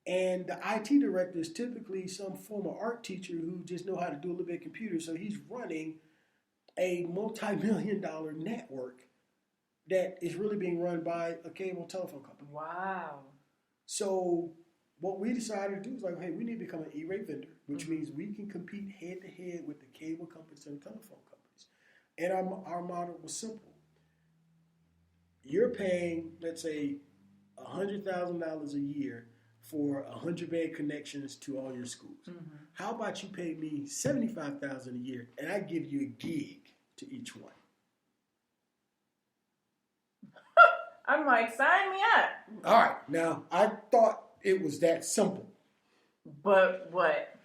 And the IT director is typically some former art teacher who just know how to do a little bit of computer. So he's running a multi-million-dollar network that is really being run by a cable telephone company. Wow. So what we decided to do is like, hey, we need to become an E-rate vendor, which means we can compete head-to-head with the cable companies and the telephone companies. And our model was simple. You're paying, let's say, $100,000 a year for 100-bed connections to all your schools. How about you pay me $75,000 a year and I give you a gig to each one? I'm like, sign me up. All right. Now, I thought it was that simple. But what?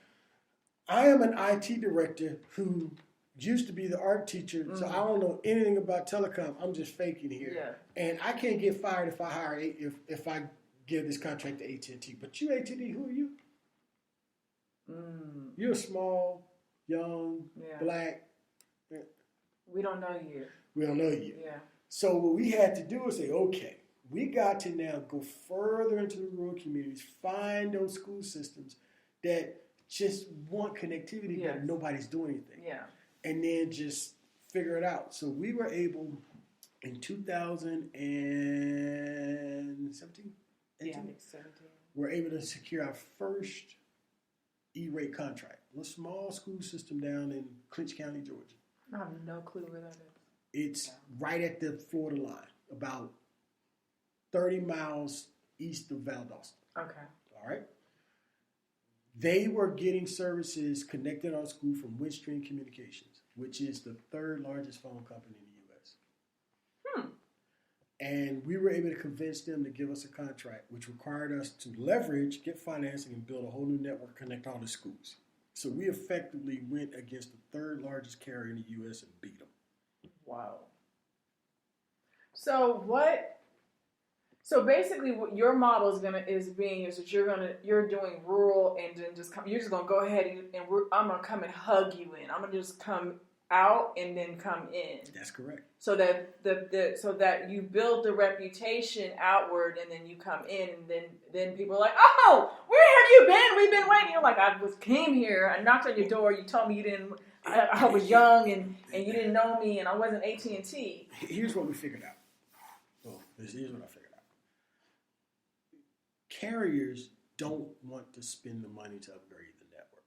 I am an IT director who used to be the art teacher, so I don't know anything about telecom. I'm just faking here. And I can't get fired if I hire if I give this contract to AT&T. But you, AT&T, who are you? You're small, young, black. We don't know you. We don't know you. Yeah. So what we had to do was say, okay, we got to now go further into the rural communities, find those school systems that just want connectivity, but nobody's doing anything. Yeah. And then just figure it out. So we were able, in 2017, Yeah, I think 17. we're able to secure our first E-rate contract. A small school system down in Clinch County, Georgia. I have no clue where that is. It's right at the Florida line, about 30 miles east of Valdosta. Okay. All right? They were getting services connected on school from Windstream Communications, which is the 3rd largest phone company in the U.S. And we were able to convince them to give us a contract, which required us to leverage, get financing, and build a whole new network, connect all the schools. So we effectively went against the third largest carrier in the U.S. and beat them. Wow. So what? So basically, what your model is that you're doing rural, and then you're just gonna go ahead and I'm gonna come and hug you in. I'm gonna just come out and then come in. That's correct. So that so that you build the reputation outward, and then you come in, and then people are like, oh, where have you been? We've been waiting. You're like, came here. I knocked on your door. You told me you didn't. I was young and you didn't know me, and I wasn't AT&T. Here's what we figured out. Here's what I figured out. Carriers don't want to spend the money to upgrade the network.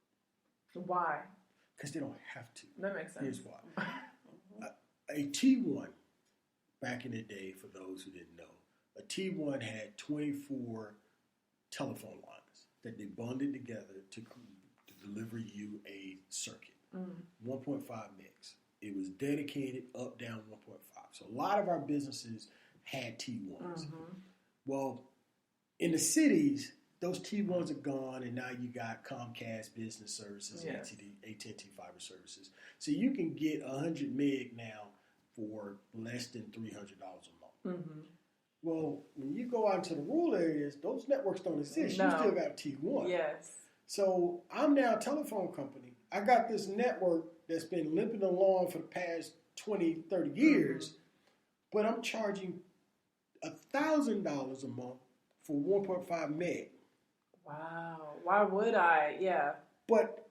Why? Because they don't have to. That makes sense. Here's why. A T1, back in the day, for those who didn't know, a T1 had 24 telephone lines that they bonded together to deliver you a circuit. 1.5 megs. It was dedicated up, down 1.5. So a lot of our businesses had T1s. Well, in the cities, those T1s are gone, and now you got Comcast Business Services, AT&T Fiber Services. So you can get 100 meg now for less than $300 a month. Well, when you go out into the rural areas, those networks don't exist. No. You still got T1. Yes. So I'm now a telephone company. I got this network that's been limping along for the past 20, 30 years, but I'm charging $1,000 a month for 1.5 meg. Wow. Why would I? Yeah. But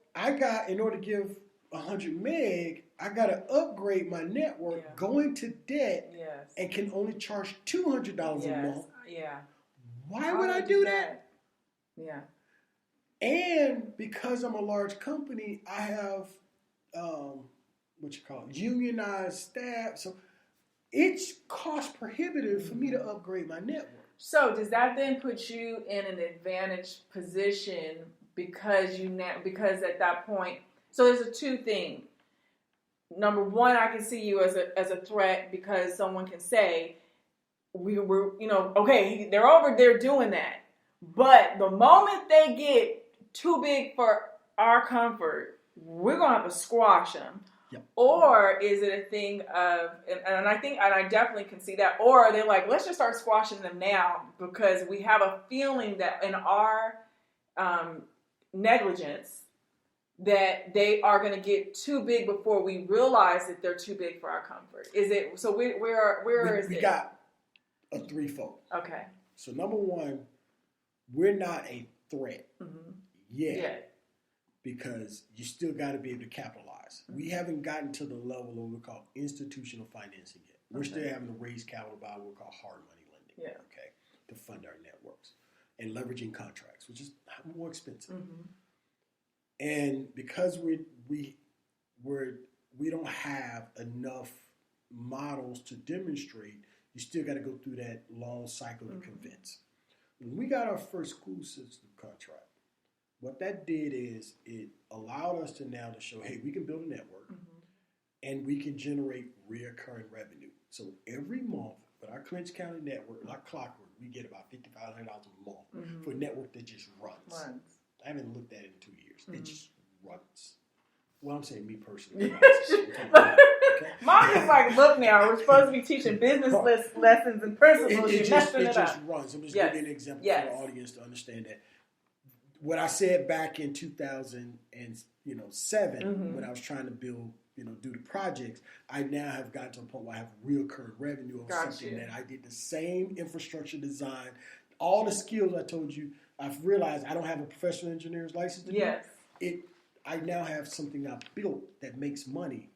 in order to give 100 meg, I got to upgrade my network, go into debt, and can only charge $200 a month. Yeah. Why would I do that? Yeah. And because I'm a large company, I have unionized staff. So it's cost prohibitive for me to upgrade my network. So does that then put you in an advantaged position because at that point, so there's a two thing. Number one, I can see you as a threat because someone can say, okay, they're over there doing that. But the moment they get too big for our comfort, we're going to have to squash them. Yep. Or is it a thing of, and I definitely can see that, or they're like, let's just start squashing them now because we have a feeling that in our negligence that they are going to get too big before we realize that they're too big for our comfort. Is it, so where is it? We got a threefold. Okay. So number one, we're not a threat yet because you still got to be able to capitalize. We haven't gotten to the level of what we call institutional financing yet. We're still having to raise capital by what we call hard money lending, to fund our networks and leveraging contracts, which is more expensive. And because we don't have enough models to demonstrate, you still got to go through that long cycle to convince. When we got our first school system contract, what that did is it allowed us to now to show, hey, we can build a network and we can generate reoccurring revenue. So every month with our Clinch County network, like clockwork, we get about $5,500 a month for a network that just runs. I haven't looked at it in 2 years. It just runs. Well, I'm saying me personally. Mom is like, look now, we're supposed to be teaching business lessons and principles. It just runs. I'm just giving you an example for the audience to understand that. What I said back in 2007, when I was trying to build, do the projects, I now have gotten to a point where I have recurring revenue of something that I did the same infrastructure design, all the skills I told you. I've realized I don't have a professional engineer's license to do it. I now have something I built that makes money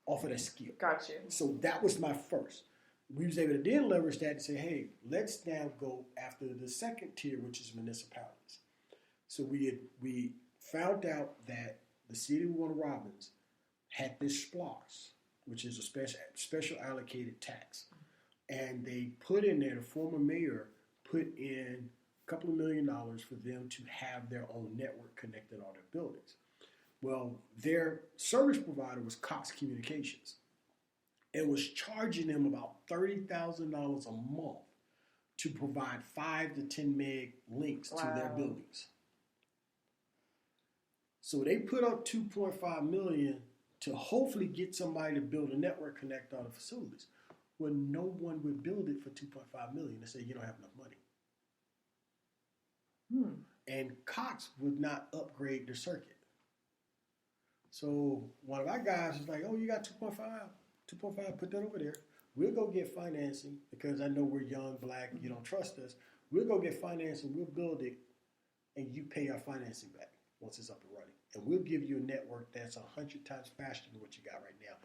off of that skill. Gotcha. So that was my first. We was able to then leverage that and say, hey, let's now go after the second tier, which is municipalities. So we found out that the city of Warner Robins had this SPLOS, which is a special allocated tax. And they put in there, the former mayor put in a couple of $1 million for them to have their own network connected all their buildings. Well, their service provider was Cox Communications. and was charging them about $30,000 a month to provide 5 to 10 meg links to their buildings. So they put up $2.5 million to hopefully get somebody to build a network connect on the facilities. Well, no one would build it for $2.5 million. They say you don't have enough money. And Cox would not upgrade their circuit. So one of our guys was like, "Oh, you got 2.5, put that over there. We'll go get financing because I know we're young, black, you don't trust us. We'll go get financing, we'll build it, and you pay our financing back once it's up and running. And we'll give you a network that's 100 times faster than what you got right now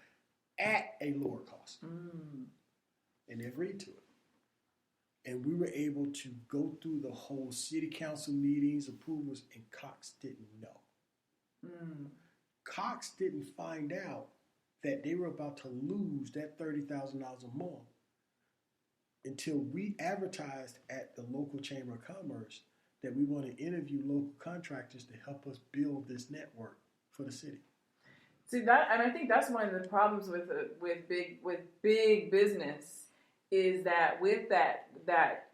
at a lower cost." And they agreed to it. And we were able to go through the whole city council meetings, approvals, and Cox didn't know. Cox didn't find out that they were about to lose that $30,000 a month until we advertised at the local Chamber of Commerce that we want to interview local contractors to help us build this network for the city. See that, and I think that's one of the problems with big business is that with that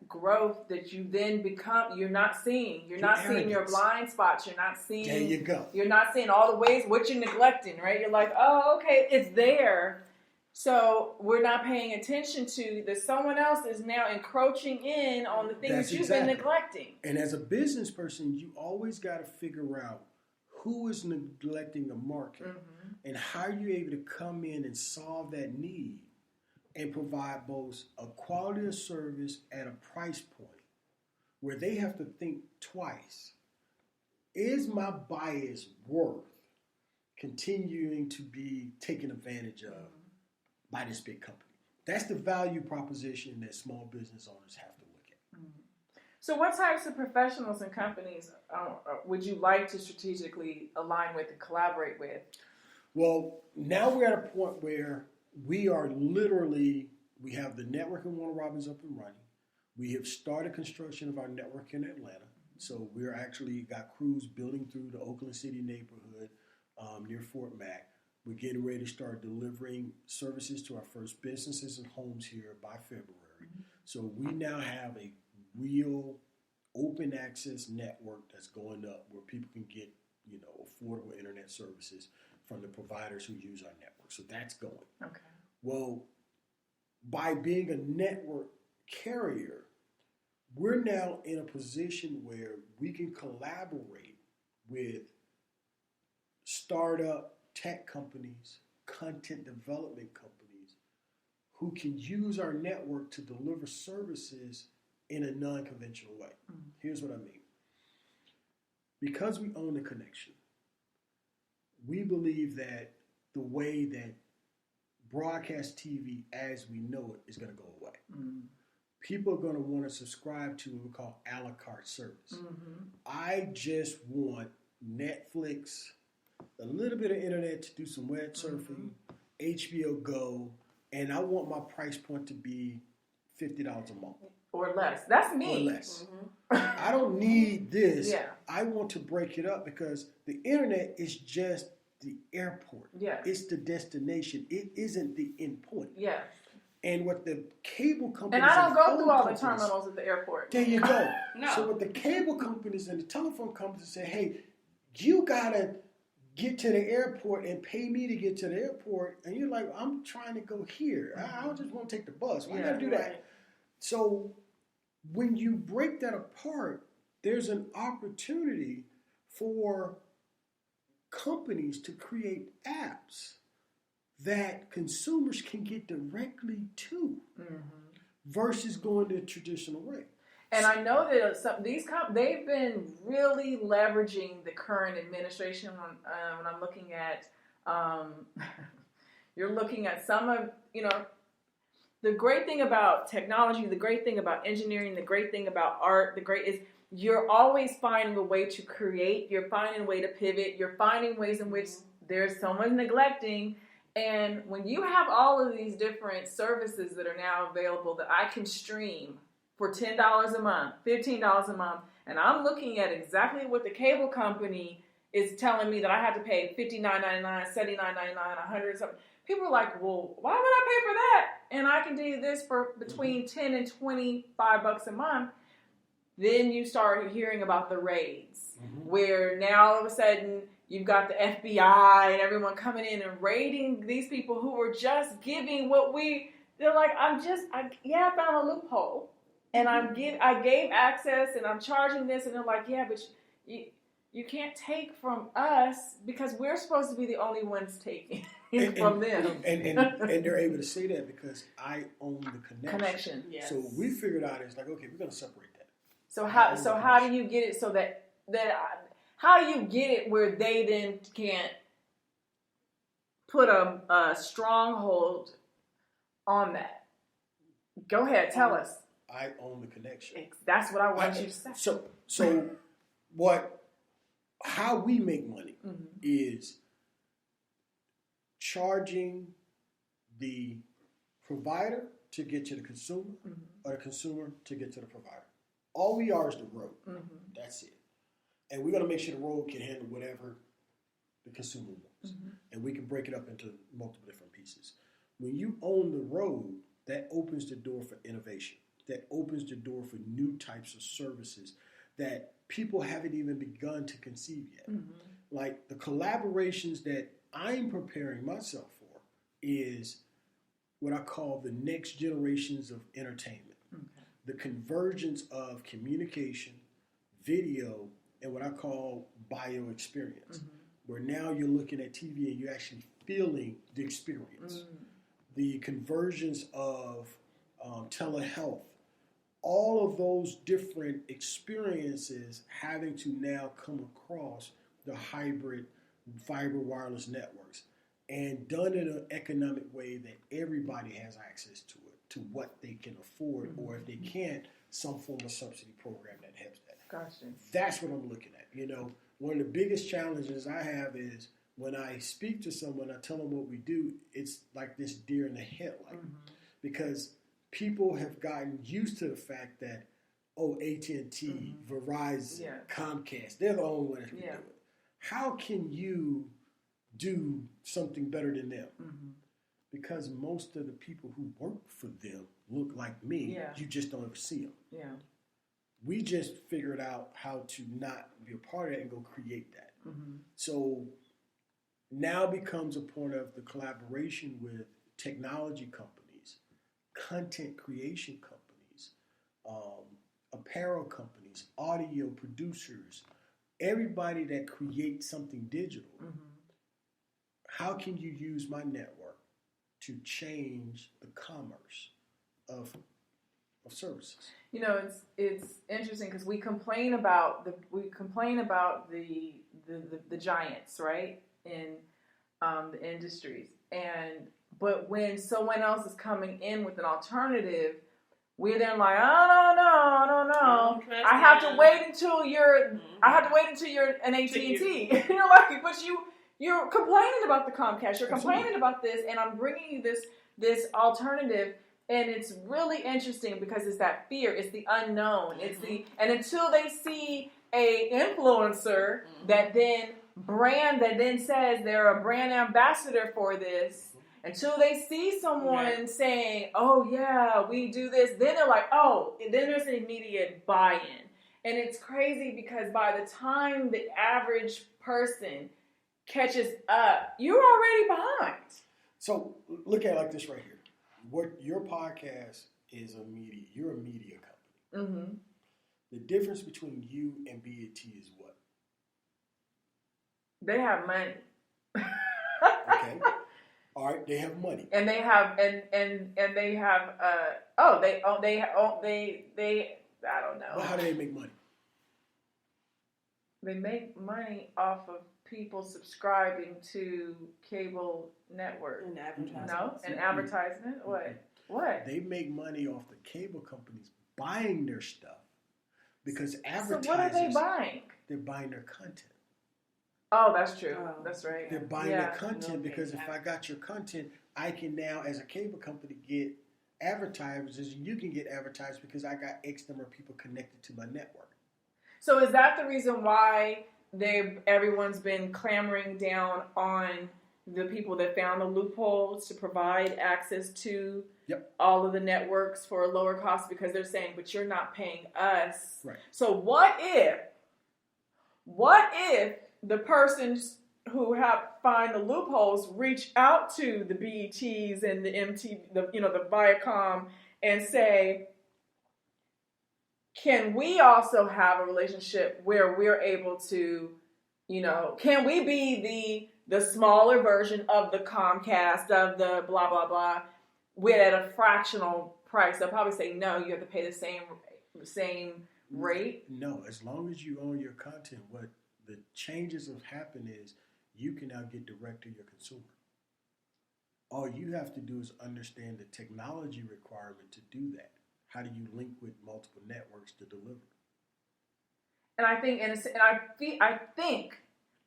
growth that you then become, you're not seeing your blind spots. You're not seeing. There you go. You're not seeing all the ways what you're neglecting, right? You're like, oh, okay, it's there. So we're not paying attention to that someone else is now encroaching in on the things you've been neglecting. And as a business person, you always got to figure out who is neglecting the market and how you're able to come in and solve that need and provide both a quality of service at a price point where they have to think twice. Is my bias worth continuing to be taken advantage of by this big company? That's the value proposition that small business owners have to look at. So what types of professionals and companies would you like to strategically align with and collaborate with? Well, now we're at a point where we are literally, we have the network in Warner Robins up and running. We have started construction of our network in Atlanta. So we're actually got crews building through the Oakland City neighborhood near Fort Mac. We're getting ready to start delivering services to our first businesses and homes here by February. So we now have a real open access network that's going up where people can get, affordable internet services from the providers who use our network. So that's going. Okay. Well, by being a network carrier, we're now in a position where we can collaborate with startup tech companies, content development companies who can use our network to deliver services in a non-conventional way. Here's what I mean. Because we own the connection, we believe that the way that broadcast TV as we know it is going to go away. People are going to want to subscribe to what we call a la carte service. I just want Netflix, a little bit of internet to do some web surfing, HBO Go, and I want my price point to be $50 a month. Or less. That's me. Or less. I don't need this. Yeah. I want to break it up because the internet is just the airport. Yeah. It's the destination. It isn't the end point. Yeah. And what the cable companies... And I don't go through all the terminals at the airport. There you go. No. So what the cable companies and the telephone companies say, hey, you got to get to the airport and pay me to get to the airport. And you're like, I'm trying to go here. I just want to take the bus. Why got to do that? So when you break that apart, there's an opportunity for companies to create apps that consumers can get directly to versus going the traditional way. And I know that they've been really leveraging the current administration. When I'm looking at, you're looking at some of, the great thing about technology, the great thing about engineering, the great thing about art, is you're always finding a way to create. You're finding a way to pivot. You're finding ways in which there's someone neglecting. And when you have all of these different services that are now available that I can stream for $10 a month, $15 a month, and I'm looking at exactly what the cable company is telling me that I have to pay $59.99, $79.99, $100 something. people are like, well, why would I pay for that? And I can do this for between 10 and 25 bucks a month. Then you start hearing about the raids, where now all of a sudden you've got the FBI and everyone coming in and raiding these people who were just giving they're like, I found a loophole. And I gave access and I'm charging this. And they're like, yeah, but you can't take from us because we're supposed to be the only ones taking from them. And they're able to say that because I own the connection. Yes. So we figured out it's like, okay, we're going to separate that. So how do you get it so that how do you get it where they then can't put a stronghold on that? Go ahead, tell us. I own the connection. That's what I want you to say. So how we make money is charging the provider to get to the consumer or the consumer to get to the provider. All we are is the road. That's it. And we're going to make sure the road can handle whatever the consumer wants. And we can break it up into multiple different pieces. When you own the road, that opens the door for innovation. That opens the door for new types of services that people haven't even begun to conceive yet. Like the collaborations that I'm preparing myself for is what I call the next generations of entertainment. The convergence of communication, video, and what I call bio experience, where now you're looking at TV and you're actually feeling the experience. The convergence of telehealth, all of those different experiences having to now come across the hybrid fiber wireless networks and done in an economic way that everybody has access to it, to what they can afford, or if they can't, some form of subsidy program that helps that. Gotcha. That's what I'm looking at. You know, one of the biggest challenges I have is when I speak to someone, I tell them what we do, it's like this deer in the headlight. Because people have gotten used to the fact that, AT&T, Verizon, Comcast, they're the only ones that can do it. How can you do something better than them? Because most of the people who work for them look like me. You just don't ever see them. We just figured out how to not be a part of that and go create that. So now becomes a point of the collaboration with technology companies, content creation companies, apparel companies, audio producers, everybody that creates something digital. How can you use my network to change the commerce of services? You know, it's interesting because we complain about the giants, right, in the industries, but when someone else is coming in with an alternative, we're then like, I don't know. I have to wait until you're an AT&T. You're like, but you're complaining about the Comcast. You're complaining about this, and I'm bringing you this alternative. And it's really interesting because it's that fear. It's the unknown. And until they see a influencer that then says they're a brand ambassador for this, until they see someone saying, oh yeah, we do this, then they're like, oh, and then there's an immediate buy-in. And it's crazy because by the time the average person catches up, you're already behind. So look at it like this right here. What your podcast is you're a media company. The difference between you and BET is what? They have money. Okay. All right, they have money. And they have they have they I don't know. Well, how do they make money? They make money off of people subscribing to cable network. And advertisement. No? An advertisement? What? They make money off the cable companies buying their stuff because advertisers... So what are they buying? They're buying their content. Oh, that's true. That's right. They're buying their content because if I got your content, I can now, as a cable company, get advertisers. You can get advertised because I got X number of people connected to my network. So is that the reason why everyone's been clamoring down on the people that found the loopholes to provide access to Yep. all of the networks for a lower cost because they're saying, but you're not paying us. Right. So what if the persons who have find the loopholes reach out to the BETs and the MTV, the Viacom, and say, can we also have a relationship where we're able to, can we be the smaller version of the Comcast, of the blah, blah, blah, with at a fractional price? They'll probably say, no, you have to pay the same rate. No, as long as you own your content, what the changes have happened is you can now get direct to your consumer. All you have to do is understand the technology requirement to do that. How do you link with multiple networks to deliver? And I think, I think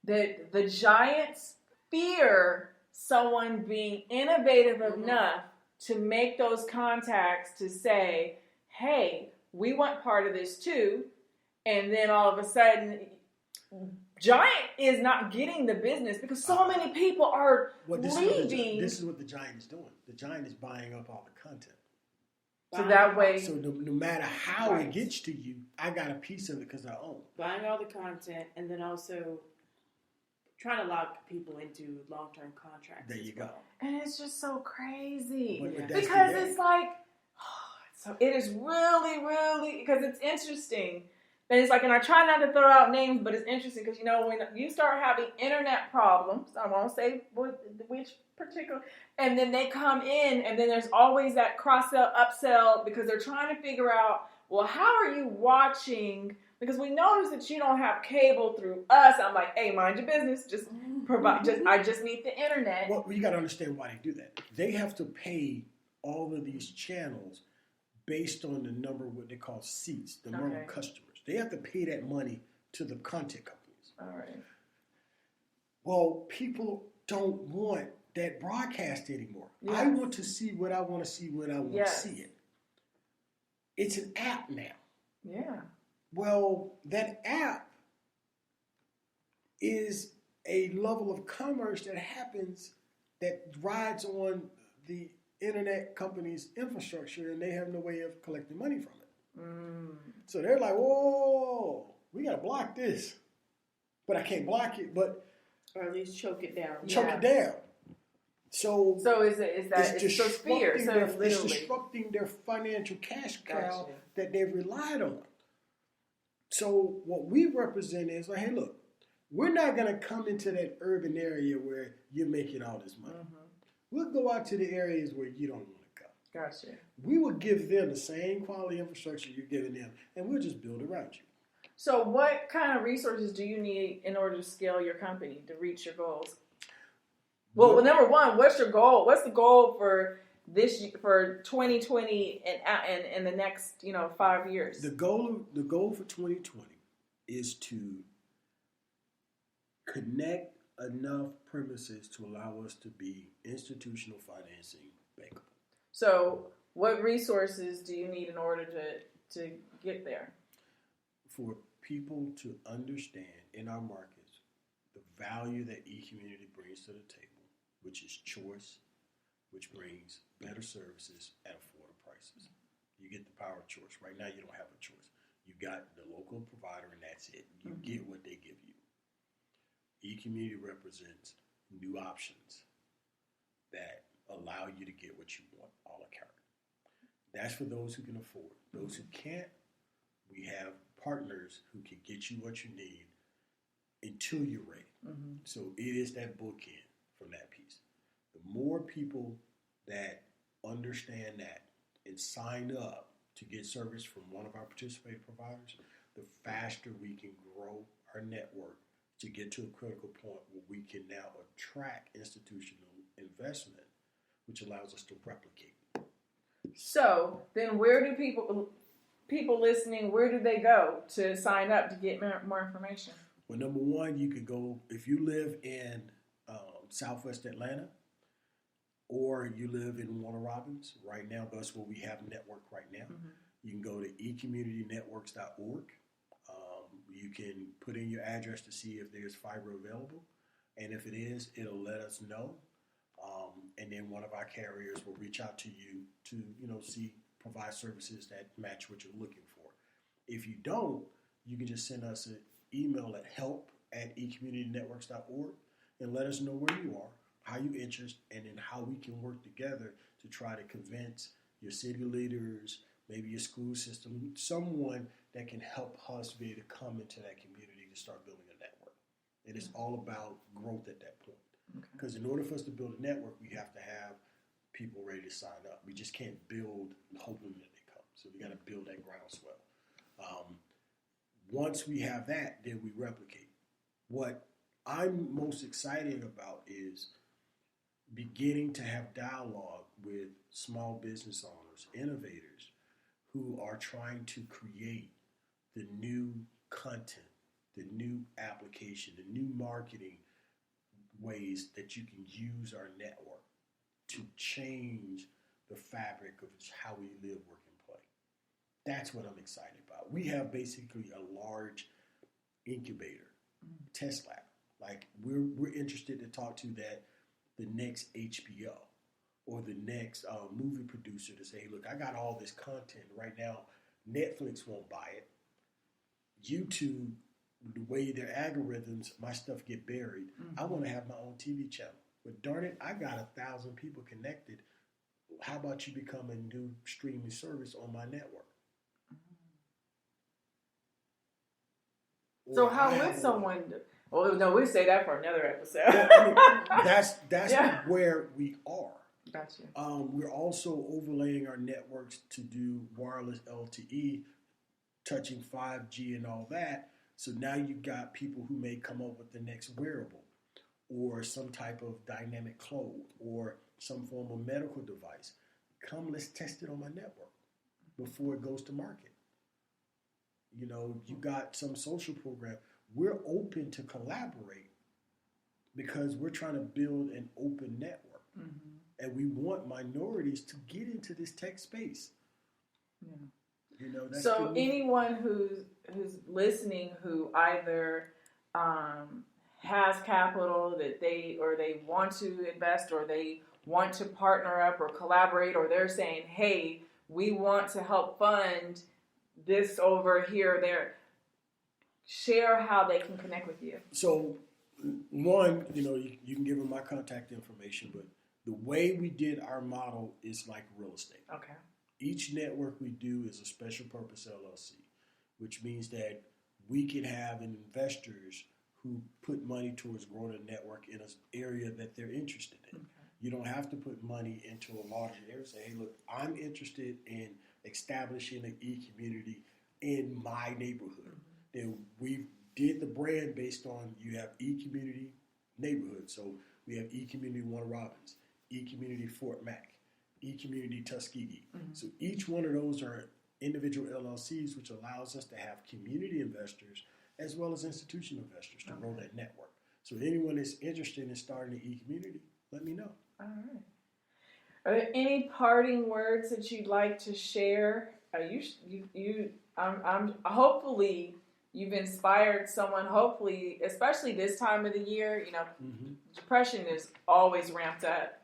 that the giants fear someone being innovative enough to make those contacts to say, "Hey, we want part of this too," and then all of a sudden, Giant is not getting the business because so many people are leaving. This is what the Giant is doing. The Giant is buying up all the content. So that way, so no matter how it gets to you, I got a piece of it because I own. Buying all the content and then also trying to lock people into long-term contracts. There you go. And it's just so crazy But because it's like, so it is really, really, because it's interesting. And it's like, and I try not to throw out names, but it's interesting because, when you start having internet problems, I won't say which particular, and then they come in, and then there's always that cross-sell, upsell, because they're trying to figure out, well, how are you watching? Because we notice that you don't have cable through us. I'm like, hey, mind your business. Just provide. I just need the internet. Well, you got to understand why they do that. They have to pay all of these channels based on the number of what they call seats, the number of customers. They have to pay that money to the content companies. All right. Well, people don't want that broadcast anymore. Yes. I want to see what I want to see when I want to see it. It's an app now. Yeah. Well, that app is a level of commerce that happens that rides on the internet company's infrastructure, and they have no way of collecting money from it. So they're like, whoa, we got to block this. But I can't block it, or at least choke it down. Choke it down. So it's fear. It's disrupting their financial cash cow that they've relied on. So what we represent is like, hey, look, we're not going to come into that urban area where you're making all this money. We'll go out to the areas where you don't want to go. Gotcha. We will give them the same quality infrastructure you're giving them, and we'll just build around you. So what kind of resources do you need in order to scale your company to reach your goals? Well, number one, what's your goal? What's the goal for 2020 and the next 5 years? The goal for 2020 is to connect enough premises to allow us to be institutional financing bankable. So what resources do you need in order to get there? For people to understand in our markets the value that e-community brings to the table, which is choice, which brings better services at affordable prices. You get the power of choice. Right now, you don't have a choice. You got the local provider, and that's it. You get what they give you. E-community represents new options that allow you to get what you want a la carte. That's for those who can afford. Those who can't, we have partners who can get you what you need until you're ready. So it is that bookend from that piece. The more people that understand that and sign up to get service from one of our participating providers, the faster we can grow our network to get to a critical point where we can now attract institutional investment, which allows us to replicate. So then where do people listening, where do they go to sign up to get more information? Well, number one, you could go, if you live in Southwest Atlanta or you live in Warner Robins, right now, that's where we have a network right now. You can go to ecommunitynetworks.org. You can put in your address to see if there's fiber available. And if it is, it'll let us know. And then one of our carriers will reach out to you to, provide services that match what you're looking for. If you don't, you can just send us an email at help@ecommunitynetworks.org and let us know where you are, how you interest, and then how we can work together to try to convince your city leaders, maybe your school system, someone that can help us be able to come into that community to start building a network. And it's all about growth at that point. Because in order for us to build a network, we have to have people ready to sign up. We just can't build hoping that they come. So we got to build that groundswell. Once we have that, then we replicate. What I'm most excited about is beginning to have dialogue with small business owners, innovators, who are trying to create the new content, the new application, the new marketing ways that you can use our network to change the fabric of how we live, work, and play. That's what I'm excited about. We have basically a large incubator, test lab. Like we're interested to talk to the next HBO or the next movie producer to say, hey, look, I got all this content right now. Netflix won't buy it. YouTube, the way their algorithms, my stuff get buried. I want to have my own TV channel. But darn it, I got 1,000 people connected. How about you become a new streaming service on my network? So how would someone do? Well, no, we'll say that for another episode. That's where we are. Gotcha. We're also overlaying our networks to do wireless LTE, touching 5G and all that. So now you've got people who may come up with the next wearable or some type of dynamic clothes or some form of medical device. Come, let's test it on my network before it goes to market. You got some social program. We're open to collaborate because we're trying to build an open network. And we want minorities to get into this tech space. Yeah. That's so anyone who's listening who either has capital that they want to invest or they want to partner up or collaborate, or they're saying, hey, we want to help fund this over here or there, share how they can connect with you. So one, you can give them my contact information, but the way we did our model is like real estate. Okay. Each network we do is a special purpose LLC, which means that we can have investors who put money towards growing a network in an area that they're interested in. Okay. You don't have to put money into a larger area. Say, hey, look, I'm interested in establishing an e-community in my neighborhood. Then we did the brand based on you have e-community neighborhood. So we have e-community Warner Robins, e-community Fort Mac, e-community Tuskegee. So each one of those are individual LLCs, which allows us to have community investors as well as institutional investors to grow that network. So anyone that's interested in starting an e-community, let me know. All right. Are there any parting words that you'd like to share? Hopefully you've inspired someone. Hopefully, especially this time of the year, depression is always ramped up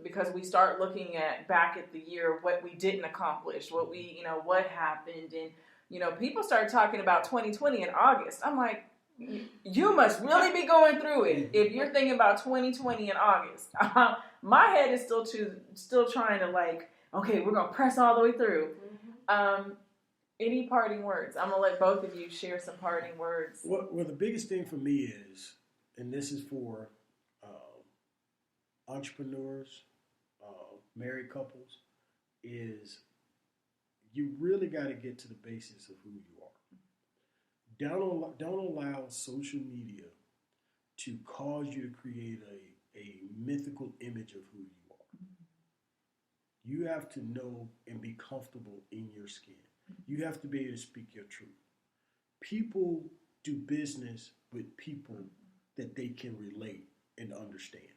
because we start looking back at the year, what we didn't accomplish, what what happened, and people start talking about 2020 in August. I'm like, you must really be going through it if you're thinking about 2020 in August. My head is still trying to okay, we're gonna press all the way through. Any parting words? I'm gonna let both of you share some parting words. Well, the biggest thing for me is, and this is for entrepreneurs, married couples, is you really got to get to the basis of who you are. Don't allow social media to cause you to create a mythical image of who you are. You have to know and be comfortable in your skin. You have to be able to speak your truth. People do business with people that they can relate and understand.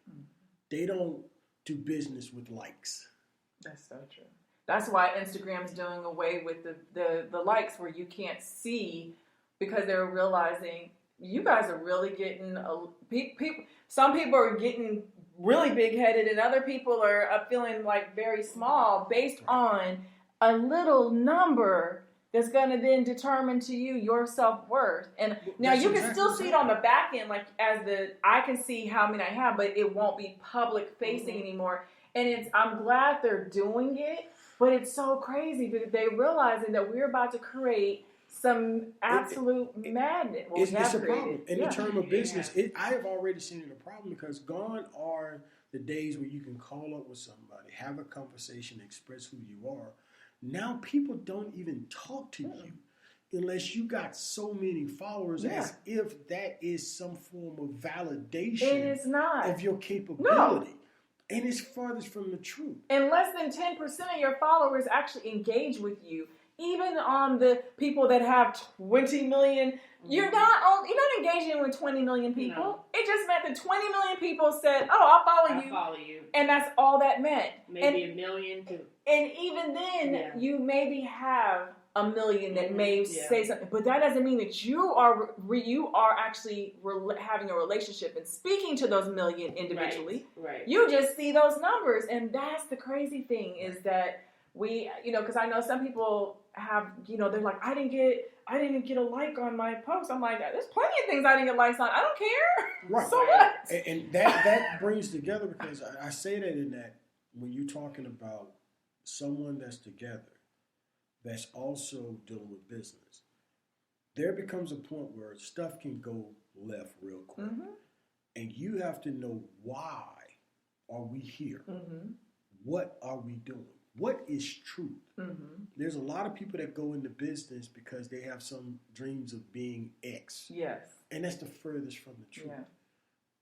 They don't do business with likes. That's so true. That's why Instagram's doing away with the likes where you can't see, because they're realizing you guys are really getting people. Some people are getting really big headed, and other people are feeling like very small based on a little number that's going to then determine to you your self-worth. And now you can still see it on the back end, like I can see how many I have, but it won't be public facing anymore. And I'm glad they're doing it, but it's so crazy because they're realizing that we're about to create some absolute madness. Well, it's a problem. In the term of business, I have already seen it a problem because gone are the days where you can call up with somebody, have a conversation, express who you are. Now people don't even talk to you unless you got so many followers as if that is some form of validation and it's not. of your capability. And it's farthest from the truth. And less than 10% of your followers actually engage with you. Even on the people that have 20 million, you're not engaging with 20 million people. No. It just meant that 20 million people said, "Oh, I'll follow you," and that's all that meant. Maybe a million too. And even then, you maybe have a million that may say something, but that doesn't mean that you are actually having a relationship and speaking to those million individually. Right. You just see those numbers, and that's the crazy thing is that we, because I know some people have, they're like, I didn't get a like on my post. I'm like, there's plenty of things I didn't get likes on. I don't care. Right. So what? And that brings together because I say that in that when you're talking about someone that's together, that's also dealing with business, there becomes a point where stuff can go left real quick. Mm-hmm. And you have to know why are we here? Mm-hmm. What are we doing? What is truth? Mm-hmm. There's a lot of people that go into business because they have some dreams of being X. Yes. And that's the furthest from the truth. Yeah.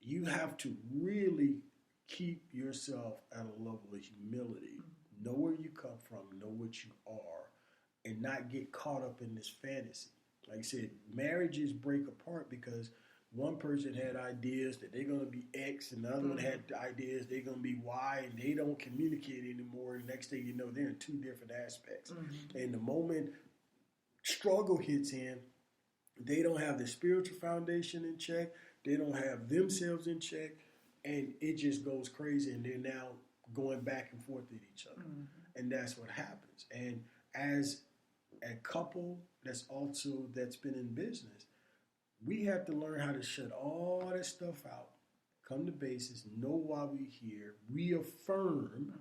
You have to really keep yourself at a level of humility. Mm-hmm. Know where you come from, know what you are, and not get caught up in this fantasy. Like I said, marriages break apart because one person had ideas that they're going to be X and the other one had ideas they're going to be Y, and they don't communicate anymore. And next thing you know, they're in two different aspects. Mm-hmm. And the moment struggle hits in, they don't have the spiritual foundation in check. They don't have themselves in check. And it just goes crazy. And they're now going back and forth with each other. Mm-hmm. And that's what happens. And as a couple that's been in business, we have to learn how to shut all that stuff out, come to basis, know why we're here, reaffirm,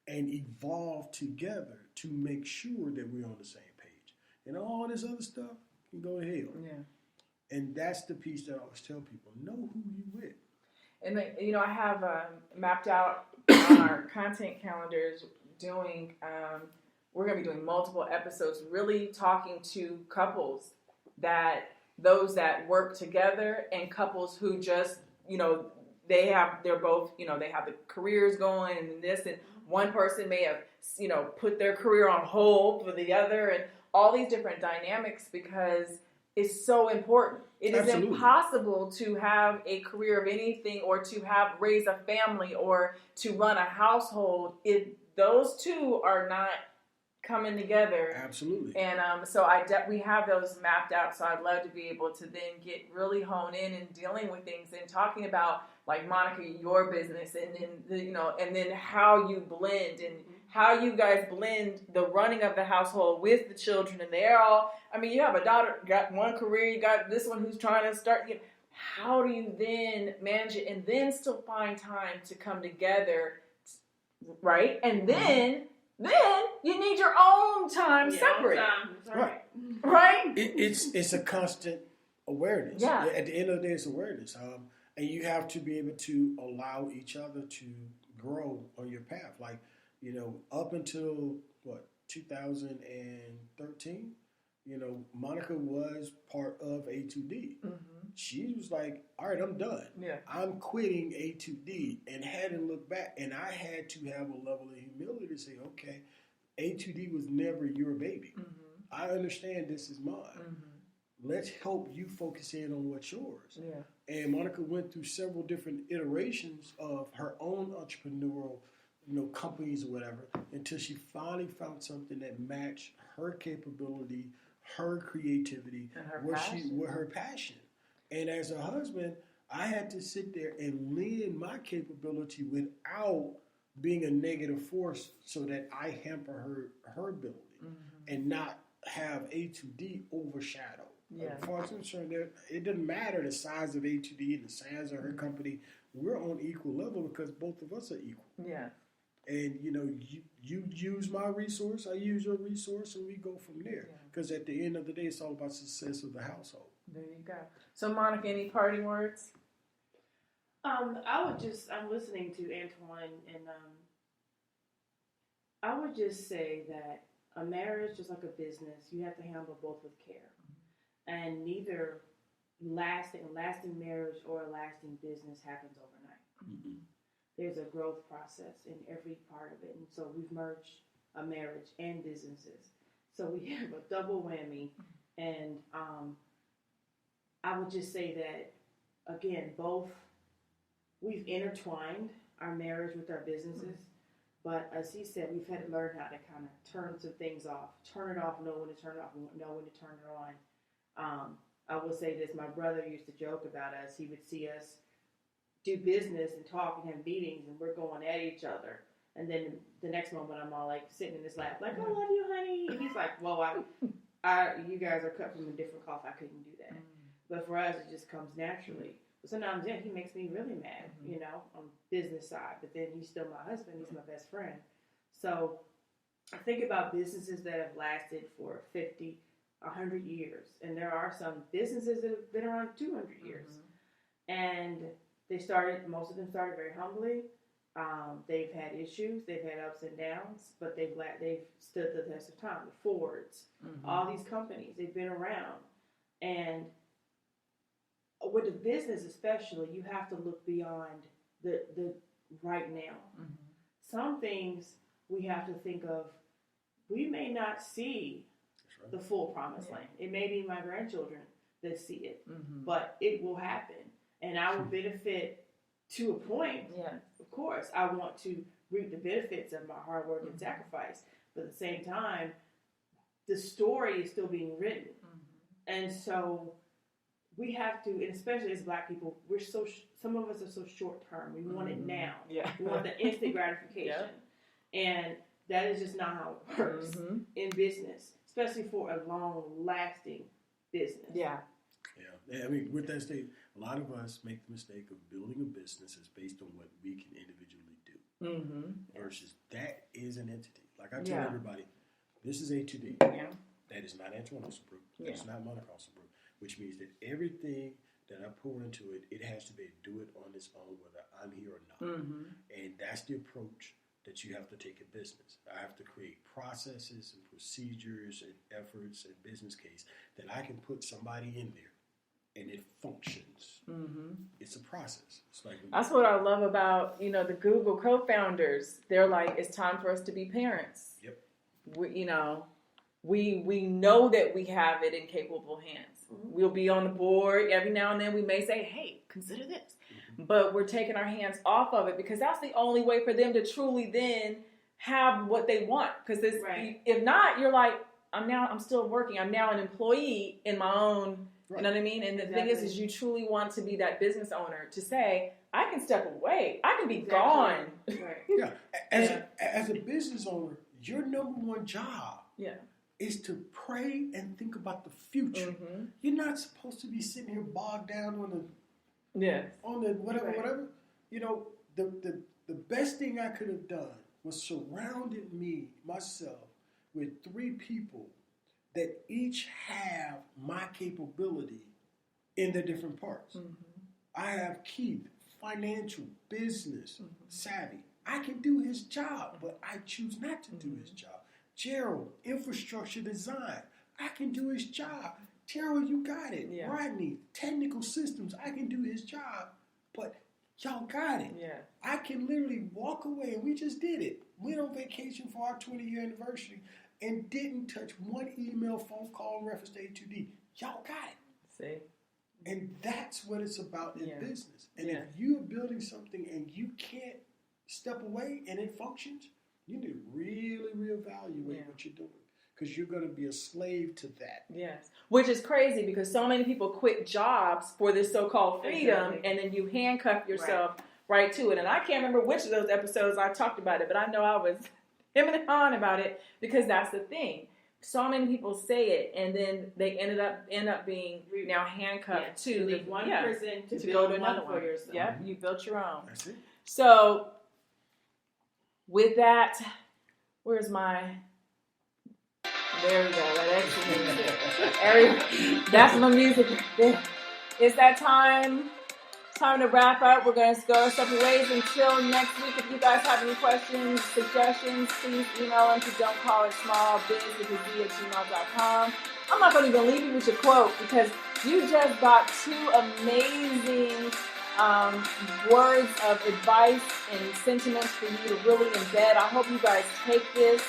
and evolve together to make sure that we're on the same page. And all this other stuff can go to hell. Yeah. And that's the piece that I always tell people, know who you with. And, I have mapped out on our content calendars doing, we're going to be doing multiple episodes, really talking to couples those that work together and couples who just, they're both, they have the careers going and this, and one person may have, put their career on hold for the other, and all these different dynamics because it's so important. It is impossible to have a career of anything or to raise a family or to run a household if those two are not coming together. Absolutely. And so we have those mapped out. So I'd love to be able to then get really honed in and dealing with things and talking about, like, Monica, your business, and then and then how you blend and how you guys blend the running of the household with the children. And they're all, you have a daughter, got one career, you got this one who's trying to start. How do you then manage it and then still find time to come together, right? And then you need your own time separate. Right? It's a constant awareness. Yeah. At the end of the day, it's awareness. And you have to be able to allow each other to grow on your path. Like, up until, 2013, Monica was part of A2D. Mm-hmm. She was like, all right, I'm done. Yeah. I'm quitting A2D, and hadn't looked back. And I had to have a level of humility to say, okay, A2D was never your baby. Mm-hmm. I understand this is mine. Mm-hmm. Let's help you focus in on what's yours. Yeah. And Monica went through several different iterations of her own entrepreneurial companies or whatever, until she finally found something that matched her capability, her creativity, and her her passion. And as a husband, I had to sit there and lend my capability without being a negative force so that I hamper her ability and not have A2D overshadow. Yeah. As far as I'm concerned, it doesn't matter the size of A2D and the size of her company. We're on equal level because both of us are equal. Yeah. And, you use my resource, I use your resource, and we go from there. Because at the end of the day, it's all about success of the household. There you go. So, Monica, any parting words? I'm listening to Antwon, and I would just say that a marriage, just like a business, you have to handle both with care. And neither lasting marriage or a lasting business happens overnight. Mm-hmm. There's a growth process in every part of it. And so we've merged a marriage and businesses. So we have a double whammy. And I would just say that, again, we've intertwined our marriage with our businesses. But as he said, we've had to learn how to kind of turn some things off. Turn it off, know when to turn it off, know when to turn it on. I will say this, my brother used to joke about us. He would see us do business and talk and have meetings, and we're going at each other. And then the next moment, I'm all like sitting in his lap, like, I love you, honey. And he's like, well, you guys are cut from a different cloth. I couldn't do that. But for us, it just comes naturally. But sometimes, he makes me really mad, on business side. But then he's still my husband. He's my best friend. So I think about businesses that have lasted for 50, 100 years. And there are some businesses that have been around 200 years. And most of them started very humbly. They've had issues, they've had ups and downs, but they've stood the test of time. The Fords, all these companies, they've been around. And with the business especially, you have to look beyond the right now. Some things we have to think of, we may not see the full promised land. It may be my grandchildren that see it, but it will happen. And I will benefit to a point. Yeah. Of course, I want to reap the benefits of my hard work and sacrifice. But at the same time, the story is still being written. And so we have to, and especially as Black people, some of us are so short term. We want it now. Yeah. We want the instant gratification. And that is just not how it works in business, especially for a long lasting business. Yeah. Yeah. I mean, with that statement, a lot of us make the mistake of building a business that's based on what we can individually do versus that is an entity. Like I tell everybody, this is A2D. Yeah. That is not Antwon Alsobrook. That is not Monica Alsobrook, which means that everything that I pour into it, it has to be able to do it on its own, whether I'm here or not. And that's the approach that you have to take in business. I have to create processes and procedures and efforts and business case that I can put somebody in there. And it functions. It's a process. It's like that's what I love about the Google co-founders. They're like, it's time for us to be parents. Yep. We know that we have it in capable hands. We'll be on the board every now and then. We may say, hey, consider this, but we're taking our hands off of it because that's the only way for them to truly then have what they want. Because if not, you're like, I'm still working. I'm now an employee in my own. You know what I mean? And the thing is you truly want to be that business owner to say, I can step away. I can be gone. Yeah. As a business owner, your number one job is to pray and think about the future. You're not supposed to be sitting here bogged down on the whatever. The best thing I could have done was surrounded myself with 3 people that each have my capability in the different parts. I have Keith, financial, business, savvy. I can do his job, but I choose not to do his job. Gerald, infrastructure design. I can do his job. Gerald, you got it. Yeah. Rodney, technical systems. I can do his job, but y'all got it. Yeah. I can literally walk away, and we just did it. Went on vacation for our 20-year anniversary and didn't touch one email, phone call in reference to A2D. Y'all got it. See? And that's what it's about in business. And if you're building something and you can't step away and it functions, you need to really reevaluate what you're doing. because you're going to be a slave to that. Yes. Which is crazy because so many people quit jobs for this so-called freedom, Exactly. and then you handcuff yourself right to it. And I can't remember which of those episodes I talked about it, but I know I was him and on about it because that's the thing. So many people say it, and then they end up being now handcuffed to leave one prison to go build to another one for yourself. Yep, you built your own. That's it. So with that, where's my? There we go. That extra music. That's my music. It's that time. Time to wrap up. We're going to go our separate ways until next week. If you guys have any questions, suggestions, please email them to don'tcallitsmallbiz@gmail.com. I'm not going to even leave you with your quote because you just got 2 amazing words of advice and sentiments for you to really embed. I hope you guys take this,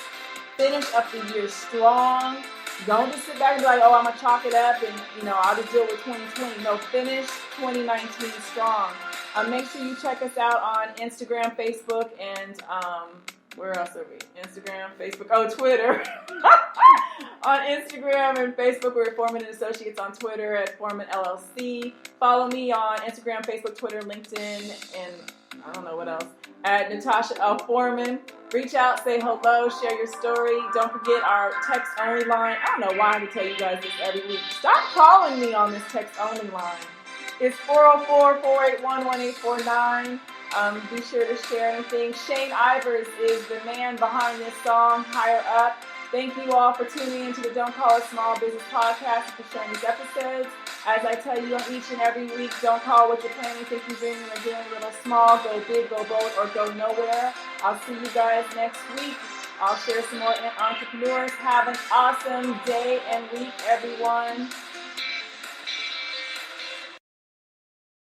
finish up the year strong. Don't just sit back and be like, oh, I'm going to chalk it up and, I'll just deal with 2020. No, finish 2019 strong. Make sure you check us out on Instagram, Facebook, and where else are we? Instagram, Facebook, Twitter. On Instagram and Facebook, we're at Foreman and Associates. On Twitter at ForemanLLC. Follow me on Instagram, Facebook, Twitter, LinkedIn, and I don't know what else, at Natasha Foreman. Reach out, say hello, share your story. Don't forget our text-only line. I don't know why I have to tell you guys this every week. Stop calling me on this text-only line. It's 404-481-1849. Be sure to share anything. Shane Ivers is the man behind this song, Higher Up. Thank you all for tuning into the Don't Call It Small Business Podcast and for sharing these episodes. As I tell you on each and every week, don't call what you're planning, thinking, dreaming, or doing a little small. Go big, go bold, or go nowhere. I'll see you guys next week. I'll share some more entrepreneurs. Have an awesome day and week, everyone.